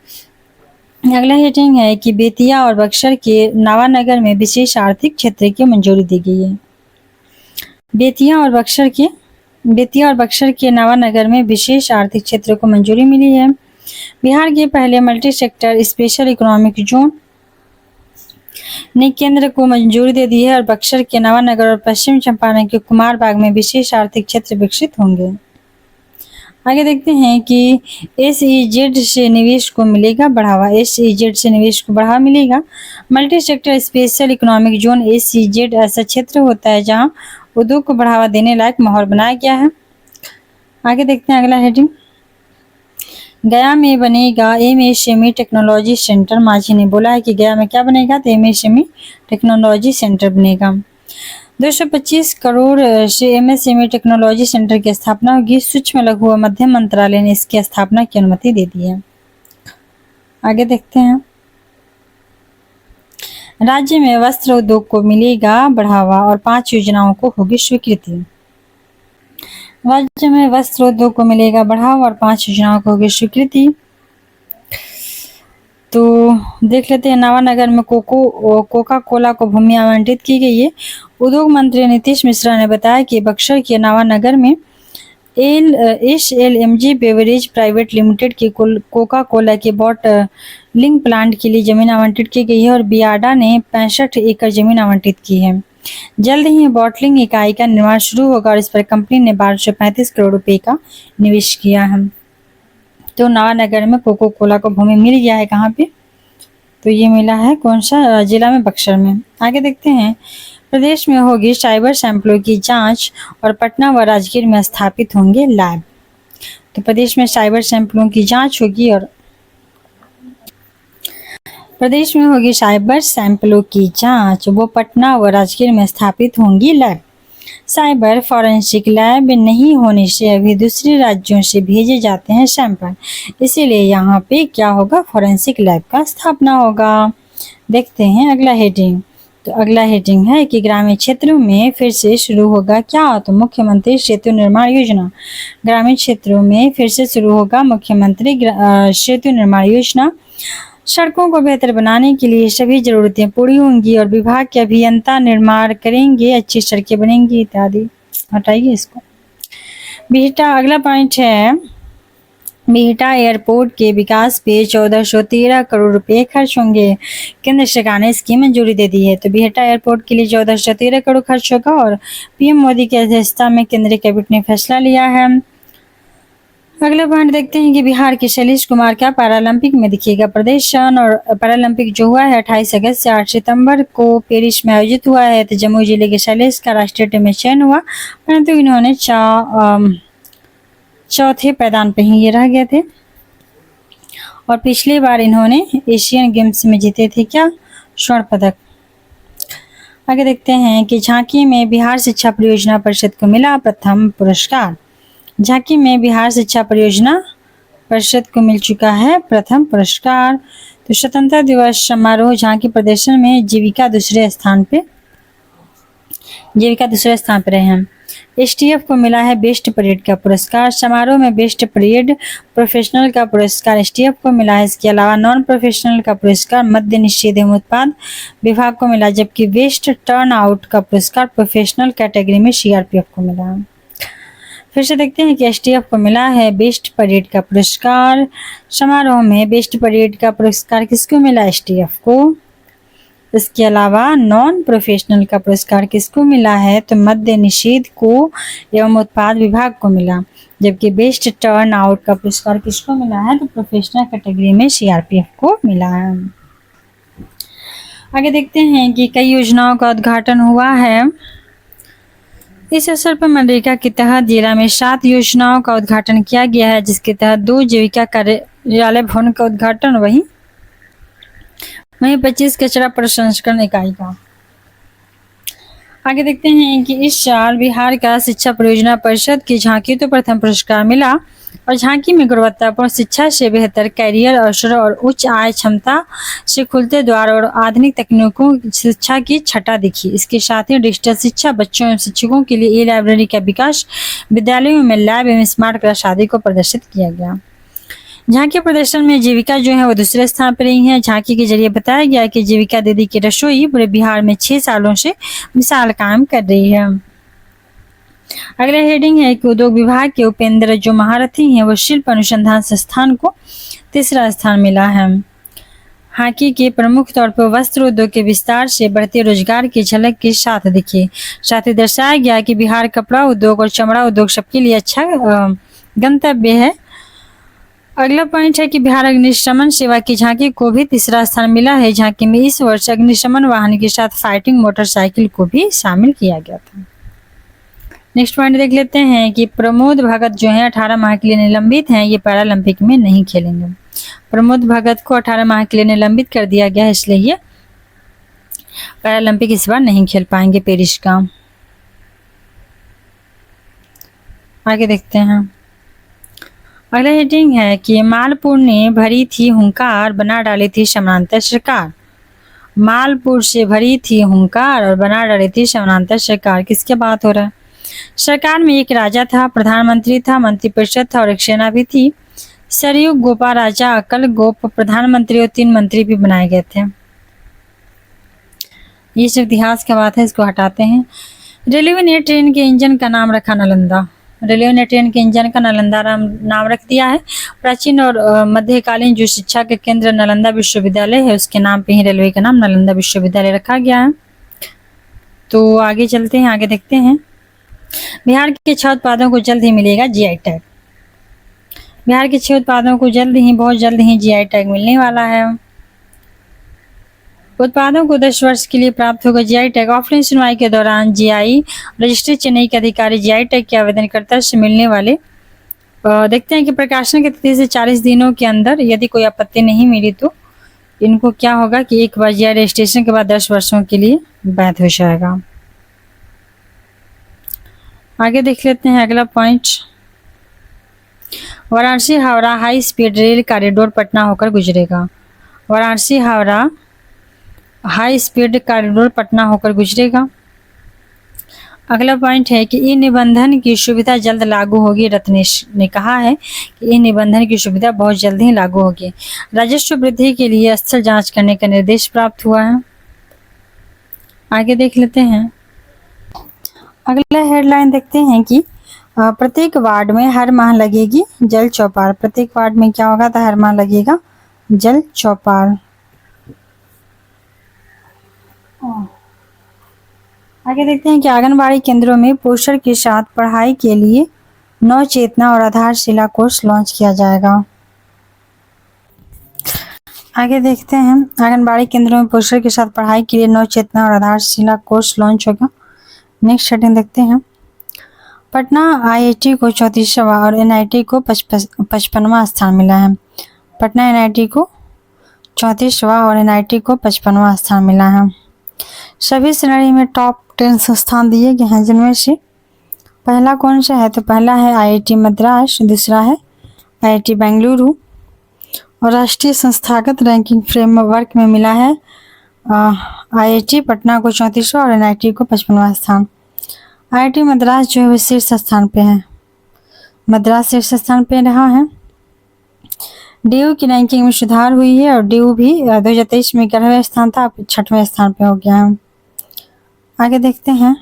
अगला हेडिंग है कि बेतिया और बक्सर के नावानगर में विशेष आर्थिक क्षेत्र की मंजूरी दी गई है। बेतिया और बक्सर के नावानगर में विशेष आर्थिक क्षेत्र को मंजूरी मिली है। बिहार के पहले multi sector special economic zone ने केंद्र को मंजूरी दे दी है और बक्सर के नवानगर और पश्चिम चंपारण के कुमारबाग में विशेष आर्थिक क्षेत्र विकसित होंगे। आगे देखते हैं कि SEZ से निवेश को मिलेगा बढ़ावा। SEZ से निवेश को बढ़ावा मिलेगा। Multi sector special economic zone SEZ ऐसा क्षेत्र होता है जहां उद्योग को बढ़ावा देने लायक माहौल बनाया गया है। आगे देखते हैं अगला हेडिंग। गया में बनेगा MSME टेक्नोलॉजी सेंटर। मांझी ने बोला है कि गया में क्या बनेगा, तो MSME टेक्नोलॉजी सेंटर बनेगा। 225 करोड़ से MSME टेक्नोलॉजी सेंटर की स्थापना होगी। सूक्ष्म लघु व मध्यम मंत्रालय ने इसकी स्थापना की अनुमति दे दी है। आगे देखते हैं। राज्य में वस्त्र उद्योग को मिलेगा बढ़ावा और 5 योजनाओं को होगी स्वीकृति। राज्य में वस्त्र उद्योग को मिलेगा बढ़ावा और 5 योजनाओं को होगी स्वीकृति। तो देख लेते हैं। नवानगर में कोका कोला को भूमि आवंटित की गई है। उद्योग मंत्री नीतीश मिश्रा ने बताया कि बक्सर के नवानगर में SLMG बेवरेज प्राइवेट लिमिटेड के कोका कोला के बॉटलिंग प्लांट के लिए जमीन आवंटित की गई है और बियाडा ने 65 एकड़ जमीन आवंटित की है। जल्द ही बॉटलिंग इकाई का निर्माण शुरू होगा और इस पर कंपनी ने 1235 करोड़ रुपए का निवेश किया है। तो नवानगर में कोका कोला को भूमि मिल गया है। कहाँ पे, तो ये मिला है कौन सा जिला में, बक्सर में। आगे देखते हैं। प्रदेश में होगी साइबर सैंपलों की जांच और पटना व राजगीर में स्थापित होंगे लैब। तो प्रदेश में साइबर सैंपलों की जांच होगी और प्रदेश में होगी साइबर सैंपलों की जांच, वो पटना व राजगीर में स्थापित होंगी लैब। साइबर फॉरेंसिक लैब नहीं होने से अभी दूसरे राज्यों से भेजे जाते हैं सैंपल, इसीलिए यहाँ पे क्या होगा, फॉरेंसिक लैब का स्थापना होगा। देखते हैं अगला हेडिंग। तो अगला हेडिंग है कि ग्रामीण क्षेत्रों में फिर से शुरू होगा क्या, तो मुख्यमंत्री सेतु निर्माण योजना। ग्रामीण क्षेत्रों में फिर से शुरू होगा मुख्यमंत्री सेतु निर्माण योजना। सड़कों को बेहतर बनाने के लिए सभी जरूरतें पूरी होंगी और विभाग के अभियंता निर्माण करेंगे, अच्छी सड़कें बनेंगी इत्यादि। हटाइए इसको। बिहटा, अगला पॉइंट है बिहटा एयरपोर्ट के विकास पे 1413 करोड़ रुपए खर्च होंगे। केंद्र सरकार ने इसकी मंजूरी दे दी है। तो बिहटा एयरपोर्ट के लिए 1413 करोड़ खर्च होगा और PM मोदी की अध्यक्षता में केंद्रीय कैबिनेट ने फैसला लिया है। अगला पॉइंट देखते हैं कि बिहार के शैलेश कुमार का पैरालंपिक में दिखेगा प्रदर्शन। और पैरालंपिक जो हुआ है 28 अगस्त से 8 सितंबर को पेरिस में आयोजित हुआ है। तो जम्मू जिले के शैलेश का राष्ट्रीय टीम में चयन हुआ, परंतु इन्होंने चौथे पैदान पे ही ये रह गए थे और पिछली बार इन्होंने एशियन गेम्स में जीते थे क्या, स्वर्ण पदक। आगे देखते हैं कि झांकी में बिहार शिक्षा परियोजना परिषद को मिला प्रथम पुरस्कार। झांकी में बिहार शिक्षा परियोजना परिषद को मिल चुका है प्रथम पुरस्कार। तो स्वतंत्रता दिवस समारोह झांकी प्रदर्शन में जीविका दूसरे स्थान पे रहे हैं। एसटीएफ को मिला है बेस्ट परेड का पुरस्कार। समारोह में बेस्ट परेड प्रोफेशनल का पुरस्कार एसटीएफ को मिला है। इसके अलावा नॉन प्रोफेशनल का पुरस्कार मद्य निषेध एवं उत्पाद विभाग को मिला, जबकि बेस्ट टर्न आउट का पुरस्कार प्रोफेशनल कैटेगरी में सीआरपीएफ को मिला। फिर से देखते हैं कि एसटीएफ को मिला है बेस्ट परेड का पुरस्कार। समारोह में बेस्ट परेड का पुरस्कार किसको मिला? एसटीएफ को। इसके अलावा नॉन प्रोफेशनल का पुरस्कार किसको मिला है? तो मद्य निषेध को एवं उत्पाद विभाग को मिला, जबकि बेस्ट टर्न आउट का पुरस्कार किसको मिला है? तो प्रोफेशनल कैटेगरी में सीआरपीएफ को मिला है। आगे देखते हैं कि कई योजनाओं का उद्घाटन हुआ है। इस अवसर पर मनरेगा के तहत जिला में 7 योजनाओं का उद्घाटन किया गया है, जिसके तहत 2 जीविका कार्यालय भवन का उद्घाटन वहीं 25 कचरा प्रसंस्करण इकाई का। आगे देखते हैं कि इस साल बिहार का शिक्षा परियोजना परिषद की झांकी तो प्रथम पुरस्कार मिला और झांकी में गुणवत्तापूर्ण शिक्षा से बेहतर कैरियर अवसर और उच्च आय क्षमता से खुलते द्वार और आधुनिक तकनीकों शिक्षा की छटा दिखी। इसके साथ ही डिजिटल शिक्षा, बच्चों एवं शिक्षकों के लिए ई लाइब्रेरी का विकास, विद्यालयों में लैब एवं स्मार्ट क्लास आदि को प्रदर्शित किया गया। झांकी प्रदर्शन में जीविका जो है वो दूसरे स्थान पर रही है। झांकी के जरिए बताया गया कि जीविका दीदी की रसोई पूरे बिहार में 6 सालों से मिसाल काम कर रही है। अगला हेडिंग है कि उद्योग विभाग के उपेंद्र जो महारथी हैं वो शिल्प अनुसंधान संस्थान को 3रा स्थान मिला है। झांकी के प्रमुख तौर पर वस्त्र उद्योग के विस्तार से बढ़ते रोजगार की झलक के साथ दिखे। साथ ही दर्शाया गया कि बिहार कपड़ा उद्योग और चमड़ा उद्योग सबके लिए अच्छा गंतव्य है। अगला पॉइंट है कि बिहार अग्निशमन सेवा की झांकी को भी 3रा स्थान मिला है। झांकी में इस वर्ष अग्निशमन वाहन के साथ फाइटिंग मोटरसाइकिल को भी शामिल किया गया था। नेक्स्ट पॉइंट देख लेते हैं कि प्रमोद भगत जो है 18 माह के लिए निलंबित हैं, ये पैरालंपिक में नहीं खेलेंगे। प्रमोद भगत को 18 माह के लिए निलंबित कर दिया गया है, इसलिए ये पैरालंपिक इस बार नहीं खेल पाएंगे पेरिस का। आगे देखते हैं। अगला हेडिंग है कि मालपुर ने भरी थी हुंकार, बना डाली थी समानांतर सरकार। मालपुर से भरी थी हुंकार और बना डाली थी समानांतर सरकार। किसके बात हो रहा है? सरकार में एक राजा था, प्रधानमंत्री था, मंत्रिपरिषद था और एक सेना भी थी। सरयू गोपा राजा, अकल गोप प्रधानमंत्री और 3 मंत्री भी बनाए गए थे। ये सिर्फ इतिहास की बात है, इसको हटाते हैं। रेलवे ने ट्रेन के इंजन का नाम रखा नालंदा। रेलवे ने ट्रेन के इंजन का नालंदा नाम रख दिया है। प्राचीन और मध्यकालीन जो शिक्षा के केंद्र नालंदा विश्वविद्यालय है, उसके नाम पे ही रेलवे का नाम नालंदा विश्वविद्यालय रखा गया है। तो आगे चलते हैं, आगे देखते हैं। बिहार के 6 उत्पादों को जल्द ही मिलेगा जीआई टैग। बिहार के 6 उत्पादों को जल्द ही, बहुत जल्द ही जीआई टैग मिलने वाला है। उत्पादों को 10 वर्ष के लिए प्राप्त होगा जीआई टैग। ऑफलाइन सुनवाई के दौरान जीआई रजिस्ट्री चेन्नई के अधिकारी जीआई टैग के आवेदनकर्ता से मिलने वाले देखते हैं कि प्रकाशन के तिथि से 40 दिनों के अंदर यदि कोई आपत्ति नहीं मिली तो इनको क्या होगा कि एक बार जीआई रजिस्ट्रेशन के बाद 10 वर्षों के लिए वैध हो जाएगा। आगे देख लेते हैं अगला point. Varanasi Howrah high speed rail corridor Patna होकर गुजरेगा। Varanasi Howrah high speed corridor Patna होकर गुजरेगा। अगला पॉइंट है कि ई निबंधन की सुविधा जल्द लागू होगी। रत्नेश ने कहा है कि ई निबंधन की सुविधा बहुत जल्द ही लागू होगी। राजस्व वृद्धि के लिए स्थल जांच करने का निर्देश प्राप्त हुआ है। आगे देख लेते हैं। अगला हेडलाइन देखते हैं कि प्रत्येक वार्ड में हर माह लगेगी जल चौपाल। प्रत्येक वार्ड में क्या होगा? तो हर माह लगेगा जल चौपाल। आगे देखते हैं कि आंगनबाड़ी केंद्रों में पोषण के साथ पढ़ाई के लिए नव चेतना और आधारशिला कोर्स लॉन्च किया जाएगा। आगे देखते हैं आंगनबाड़ी केंद्रों में पोषण के साथ पढ़ाई के लिए नव चेतना और आधारशिला कोर्स लॉन्च होगा। नेक्स्ट हेडिंग देखते हैं। पटना आईआईटी को 34वां और एनआईटी को 55वां स्थान मिला है। पटना एनआईटी को 34वां और एनआईटी को 55वां स्थान मिला है। सभी श्रेणी में टॉप 10 संस्थान दिए गए हैं, जिनमें से पहला कौन सा है? तो पहला है आईआईटी मद्रास, दूसरा है आईआईटी बेंगलुरु और राष्ट्रीय संस्थागत रैंकिंग फ्रेमवर्क में मिला है आईआईटी पटना को 34वां और एनआईटी को 55वां स्थान। IIT मद्रास जो है वो शीर्ष स्थान पे है, मद्रास शीर्ष स्थान पे रहा है। DU की रैंकिंग में सुधार हुई है और DU भी 2023 में 11वें स्थान था, अब 6वें स्थान पे हो गया है। आगे देखते हैं,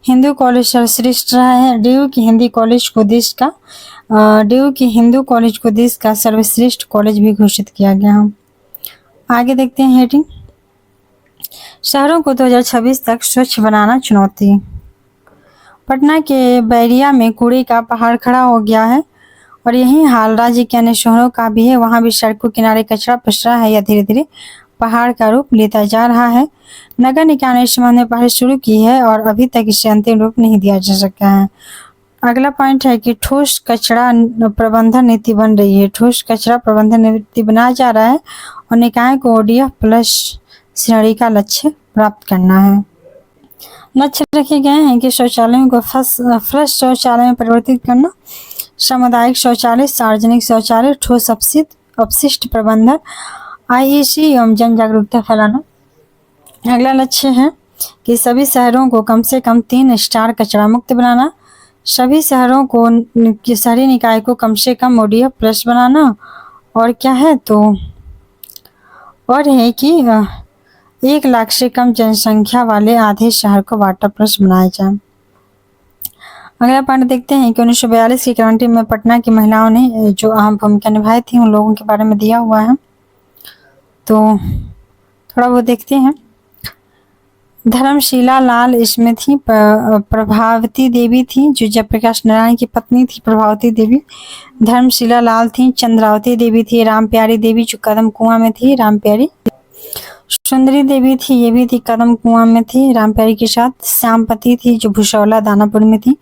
हिंदू कॉलेज सर्वश्रेष्ठ रहा है। DU की हिंदी कॉलेज को देश का DU की हिंदू कॉलेज को देश का सर्वश्रेष्ठ कॉलेज भी घोषित किया गया है। आगे देखते हैं हेडिंग, शहरों को 2026 तक स्वच्छ बनाना चुनौती। पटना के बैरिया में कूड़े का पहाड़ खड़ा हो गया है और यही हाल राज्य के अन्य शहरों का भी है। वहां भी सड़कों किनारे कचरा पसरा है या धीरे धीरे पहाड़ का रूप लेता जा रहा है। नगर निकाय ने इस संबंध में पहल शुरू की है और अभी तक इसे अंतिम रूप नहीं दिया जा सका है। अगला पॉइंट है कि ठोस कचरा प्रबंधन नीति बन रही है। ठोस कचरा प्रबंधन नीति बनाया जा रहा है और निकाय को ODF प्लस श्रेणी का लक्ष्य प्राप्त करना है। लक्ष्य रखे गए हैं कि शौचालयों को फ्लश शौचालय में परिवर्तित करना, सामुदायिक शौचालय, सार्वजनिक शौचालय, ठोस अपशिष्ट प्रबंधन, IEC एवं जन जागरूकता फैलाना। अगला लक्ष्य है कि सभी शहरों को कम से कम 3 स्टार कचरा मुक्त बनाना, सभी शहरों को शहरी निकाय को कम से कम ODF प्लस बनाना, और क्या है तो और है कि 1 लाख से कम जनसंख्या वाले आधे शहर को वाटर प्लस बनाया जाए। अगला पॉइंट देखते हैं कि 1942 की क्रांति में पटना की महिलाओं ने जो अहम भूमिका निभाई थी उन लोगों के बारे में दिया हुआ है, तो थोड़ा वो देखते हैं। धर्मशिला लाल इसमें थी, प्रभावती देवी थी जो जयप्रकाश नारायण की पत्नी थी, प्रभावती देवी। धर्मशिला लाल थी, चंद्रावती देवी थी, राम प्यारी देवी जो कदम कुआं में थी, राम प्यारी। सुंदरी देवी थी, ये भी थी कदम कुआं में थी राम प्यारी के साथ। श्यामपति थी जो भुशौला दानापुर में थी।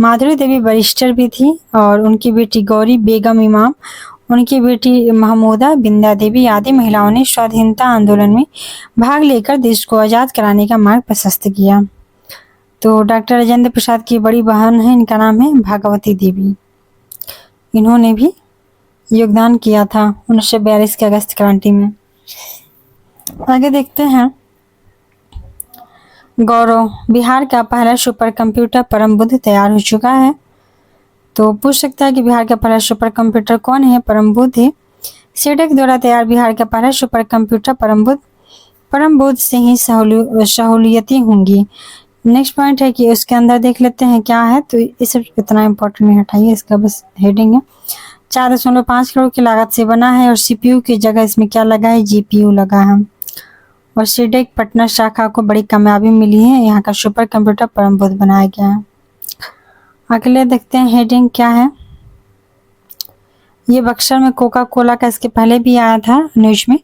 माधुरी देवी बैरिस्टर भी थी और उनकी बेटी गौरी बेगम इमाम, उनकी बेटी महमूदा बिंदा देवी आदि महिलाओं ने स्वाधीनता आंदोलन में भाग लेकर देश को आज़ाद कराने का मार्ग प्रशस्त किया। तो डॉक्टर राजेंद्र प्रसाद की बड़ी बहन है, इनका नाम है भागवती देवी। इन्होंने भी योगदान किया था 1942 के अगस्त क्रांति में। आगे देखते हैं, गौरव, बिहार का पहला सुपर कंप्यूटर परम बुद्ध तैयार हो चुका है। तो पूछ सकता है कि बिहार का पहला सुपर कंप्यूटर कौन है? परम बुद्ध है। सीडेक द्वारा तैयार बिहार का पहला सुपर कंप्यूटर परम बुद्ध से ही सहूलियतें होंगी। नेक्स्ट पॉइंट है कि उसके अंदर देख लेते हैं क्या है, तो इसे इतना इम्पोर्टेंट नहीं हटाइए, इसका बस हेडिंग है। 4.5 करोड़ की लागत से बना है और CPU की जगह इसमें क्या लगा है? GPU लगा है। और सीडेक पटना शाखा को बड़ी कामयाबी मिली है, यहाँ का सुपर कंप्यूटर परम बुद्ध बनाया गया है। अगले देखते हैं हेडिंग क्या है। ये बक्सर में कोका कोला का इसके पहले भी आया था न्यूज में,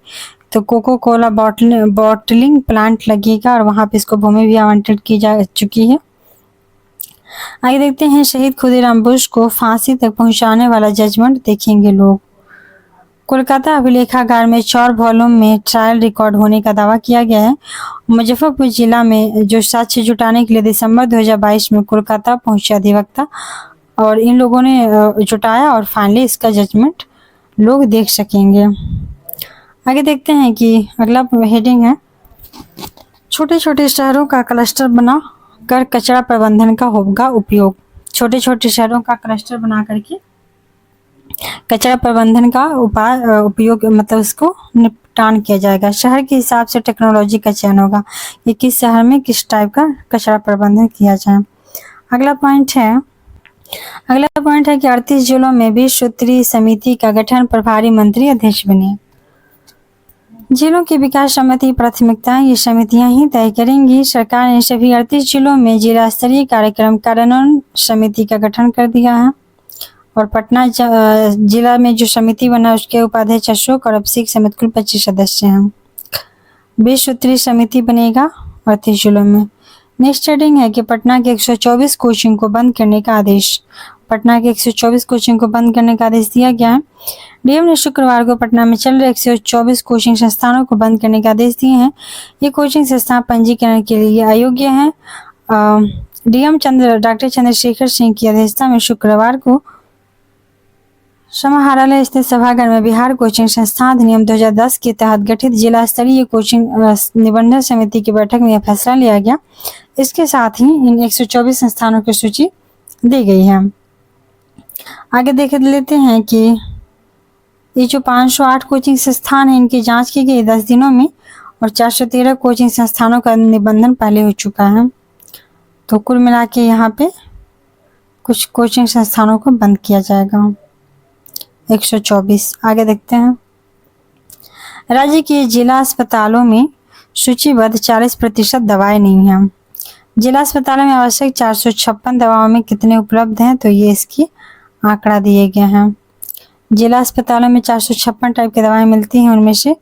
तो कोका कोला बॉटलिंग प्लांट लगेगा और वहां पे इसको भूमि भी आवंटित की जा चुकी है। आगे देखते हैं, शहीद खुदीराम बोस को फांसी तक पहुंचाने वाला जजमेंट देखेंगे लोग। कोलकाता अभिलेखागार में 4 वॉल्यूम में ट्रायल रिकॉर्ड होने का दावा किया गया है। मुजफ्फरपुर जिला में जो साक्ष्य जुटाने के लिए दिसंबर 2022 में कोलकाता पहुंचे अधिवक्ता और इन लोगों ने जुटाया और फाइनली इसका जजमेंट लोग देख सकेंगे। आगे देखते हैं कि अगला हेडिंग है, छोटे छोटे शहरों का क्लस्टर बना कर कचरा प्रबंधन का होगा उपयोग। छोटे छोटे शहरों का क्लस्टर बना करके कचरा प्रबंधन का उपयोग मतलब इसको निपटान किया जाएगा। शहर के हिसाब से टेक्नोलॉजी का चयन होगा कि किस शहर में किस टाइप का कचरा प्रबंधन किया जाए। अगला पॉइंट है कि 38 जिलों में 20 सूत्रीय समिति का गठन, प्रभारी मंत्री अध्यक्ष बने। जिलों की विकास समिति प्राथमिकताएं ये समितियां ही तय करेंगी। सरकार ने सभी 38 जिलों में जिला स्तरीय कार्यक्रम कार्यान्वयन समिति का गठन कर दिया है और पटना जिला में जो समिति बना उसके उपाध्यक्ष अशोक और अभिषेक समेत कुल 25 सदस्य हैं। 20 सूत्रीय समिति बनेगा 38 जिलों में। नेक्स्ट हेडिंग है कि पटना के 124 कोचिंग को बंद करने का आदेश। पटना के 124 कोचिंग को बंद करने का आदेश दिया गया है। डीएम ने शुक्रवार को पटना में चल रहे 124 कोचिंग संस्थानों को बंद करने के आदेश दिए हैं। ये कोचिंग संस्थान पंजीकरण के लिए अयोग्य हैं। डीएम डॉक्टर चंद्रशेखर सिंह की अध्यक्षता में शुक्रवार को समाहरणालय स्थित सभागार में बिहार कोचिंग संस्थान अधिनियम 2010 के तहत गठित जिला स्तरीय कोचिंग निबंधन समिति की बैठक में यह फैसला लिया गया इसके साथ ही इन 124 संस्थानों की सूची दी गई है। आगे देख लेते हैं कि ये जो 508 कोचिंग संस्थान है इनकी जांच की गई 10 दिनों में, और 413 कोचिंग संस्थानों का निबंधन पहले हो चुका है। तो कुल मिला के यहाँ पे कुछ कोचिंग संस्थानों को बंद किया जाएगा 124। आगे देखते हैं। राज्य के जिला अस्पतालों में सूचीबद्ध 40% दवाएं नहीं हैं। जिला अस्पतालों में आवश्यक 456 दवाओं में कितने उपलब्ध हैं, तो ये इसकी आंकड़ा दिए गए हैं। जिला अस्पतालों में 456 टाइप की दवाएं मिलती हैं, उनमें से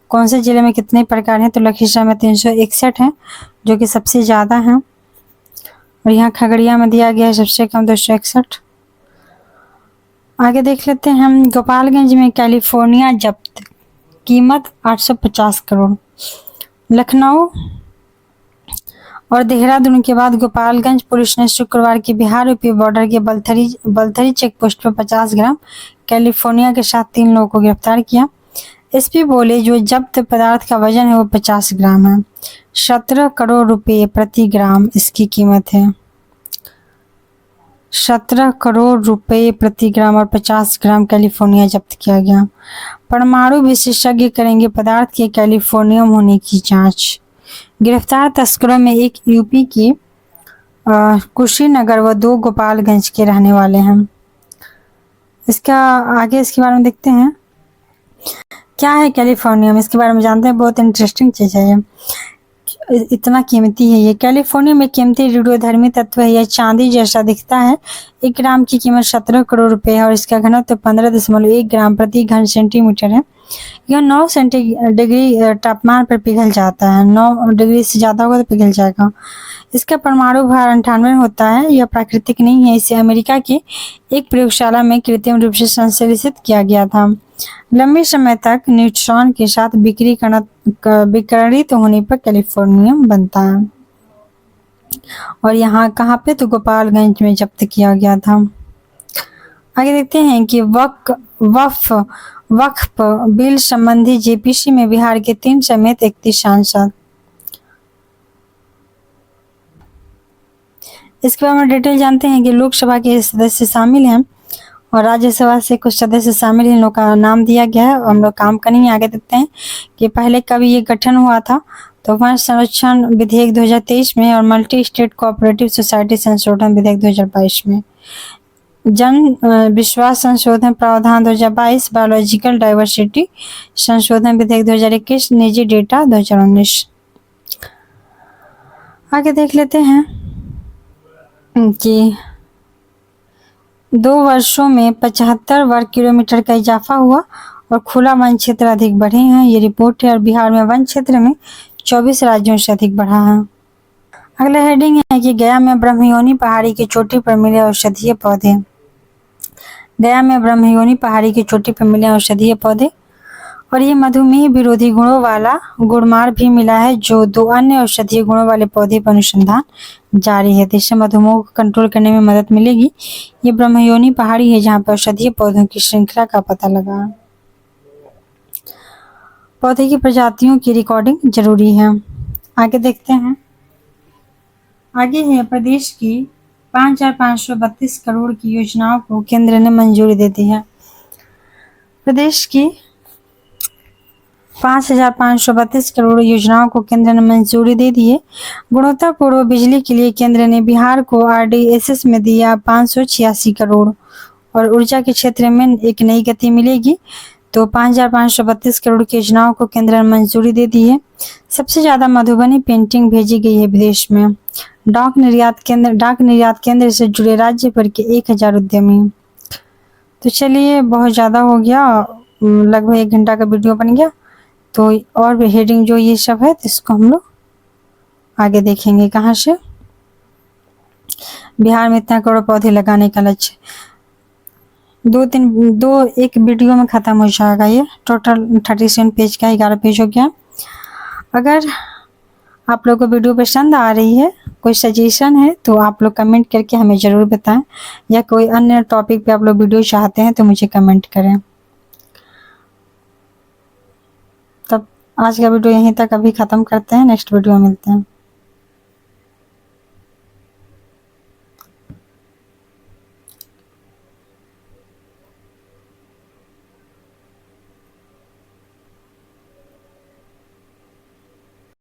कौन से जिले में कितने प्रकार हैं, तो लखीसराय में 361 हैं जो कि सबसे ज़्यादा हैं, और यहाँ खगड़िया में दिया गया है सबसे कम 261। आगे देख लेते हैं हम। गोपालगंज में कैलिफोर्निया जब्त, कीमत 850 करोड़। लखनऊ और देहरादून के बाद गोपालगंज पुलिस ने शुक्रवार की बिहार यूपी बॉर्डर के बलथरी चेक पोस्ट पर 50 ग्राम कैलिफोर्निया के साथ 3 लोगों को गिरफ्तार किया। एसपी बोले जो जब्त पदार्थ का वजन है वो 50 ग्राम है। 17 करोड़ रुपए प्रति ग्राम इसकी कीमत है। 17 करोड़ रुपए प्रति ग्राम और 50 ग्राम कैलिफोर्निया जब्त किया गया। परमाणु विशेषज्ञ करेंगे पदार्थ के कैलिफोर्नियम होने की जांच। गिरफ्तार तस्करों में एक यूपी के कुशीनगर व 2 गोपालगंज के रहने वाले हैं। इसका आगे इसके बारे में देखते हैं। क्या है कैलिफोर्नियम, इसके बारे में जानते हैं। बहुत इंटरेस्टिंग चीज़ है ये, इतना कीमती है ये। कैलिफोर्नियम में कीमती रेडियोधर्मी तत्व है। यह चांदी जैसा दिखता है। 1 ग्राम की कीमत 17 करोड़ रुपए है और इसका घनत्व 15.1 ग्राम प्रति घन सेंटीमीटर है। यह 9 डिग्री तापमान पर पिघल जाता है। 9 डिग्री से ज़्यादा होगा तो पिघल जाएगा। इसका परमाणु भार 98 होता है। यह प्राकृतिक नहीं है। इसे अमेरिका की एक प्रयोगशाला में कृत्रिम रूप से संश्लेषित किया गया था। लंबे समय तक न्यूट्रॉन के साथ विकिरणित होने पर कैलिफोर्नियम बनता है। और यहाँ कहाँ पे, तो गोपालगंज में जब्त किया गया था। आगे देखते हैं कि वक्फ बिल संबंधी जेपीसी में बिहार के 3 समेत 31 सांसद। इसके बारे में डिटेल जानते हैं कि लोकसभा के सदस्य शामिल हैं और राज्यसभा से कुछ सदस्य शामिल, इन लोगों का नाम दिया गया है। हम लोग काम करेंगे। आगे देखते हैं कि पहले कब ये गठन हुआ था, तो वन संरक्षण विधेयक 2023 में और मल्टी स्टेट कोऑपरेटिव सोसाइटी संशोधन विधेयक 2022 में। जन विश्वास संशोधन प्रावधान 2022, बायोलॉजिकल डाइवर्सिटी संशोधन विधेयक 2021, निजी डेटा 2019। आगे देख लेते हैं कि 2 वर्षों में 75 वर्ग किलोमीटर का इजाफा हुआ और खुला वन क्षेत्र अधिक बढ़े हैं, ये रिपोर्ट है। और बिहार में वन क्षेत्र में 24 राज्यों से अधिक बढ़ा है। अगला हेडिंग है कि गया में ब्रह्मयोनी पहाड़ी की चोटी पर मिले औषधीय पौधे। गया में ब्रह्मयोनी पहाड़ी की चोटी पर मिले औषधीय पौधे और ये मधुमेह विरोधी गुणों वाला गुड़मार भी मिला है, जो 2 अन्य औषधीय गुणों वाले पौधे पर अनुसंधान जारी है। इससे मधुमेह को कंट्रोल करने में मदद मिलेगी। ये ब्रह्मयोनी पहाड़ी है जहाँ पर औषधीय पौधों की श्रृंखला का पता लगा। पौधे की प्रजातियों की रिकॉर्डिंग जरूरी है। आगे देखते हैं। आगे है प्रदेश की 5,532 करोड़ की योजनाओं को केंद्र ने मंजूरी दे दी है। प्रदेश की 5,532 करोड़ योजनाओं को केंद्र ने मंजूरी दे दी है। गुणवत्तापूर्ण बिजली के लिए केंद्र ने बिहार को RDSS में दिया 586 करोड़ और ऊर्जा के क्षेत्र में एक नई गति मिलेगी। तो 5,532 करोड़ की योजनाओं को केंद्र ने मंजूरी दे दी है। सबसे ज्यादा मधुबनी पेंटिंग भेजी गई है विदेश में। डाक निर्यात केंद्र से जुड़े राज्य भर के 1000 उद्यमी। तो चलिए, बहुत ज़्यादा हो गया, लगभग 1 घंटा का वीडियो बन गया। तो और भी हेडिंग जो ये सब है तो इसको हम लोग आगे देखेंगे। कहाँ से? बिहार में इतना करोड़ पौधे लगाने का लक्ष्य। 1 वीडियो में ख़त्म हो जाएगा ये। टोटल 37 पेज का 11 पेज हो गया। अगर आप लोग को वीडियो पसंद आ रही है, कोई सजेशन है तो आप लोग कमेंट करके हमें ज़रूर बताएं, या कोई अन्य टॉपिक पे आप लोग वीडियो चाहते हैं तो मुझे कमेंट करें। तब आज का वीडियो यहीं तक अभी ख़त्म करते हैं। नेक्स्ट वीडियो में मिलते हैं।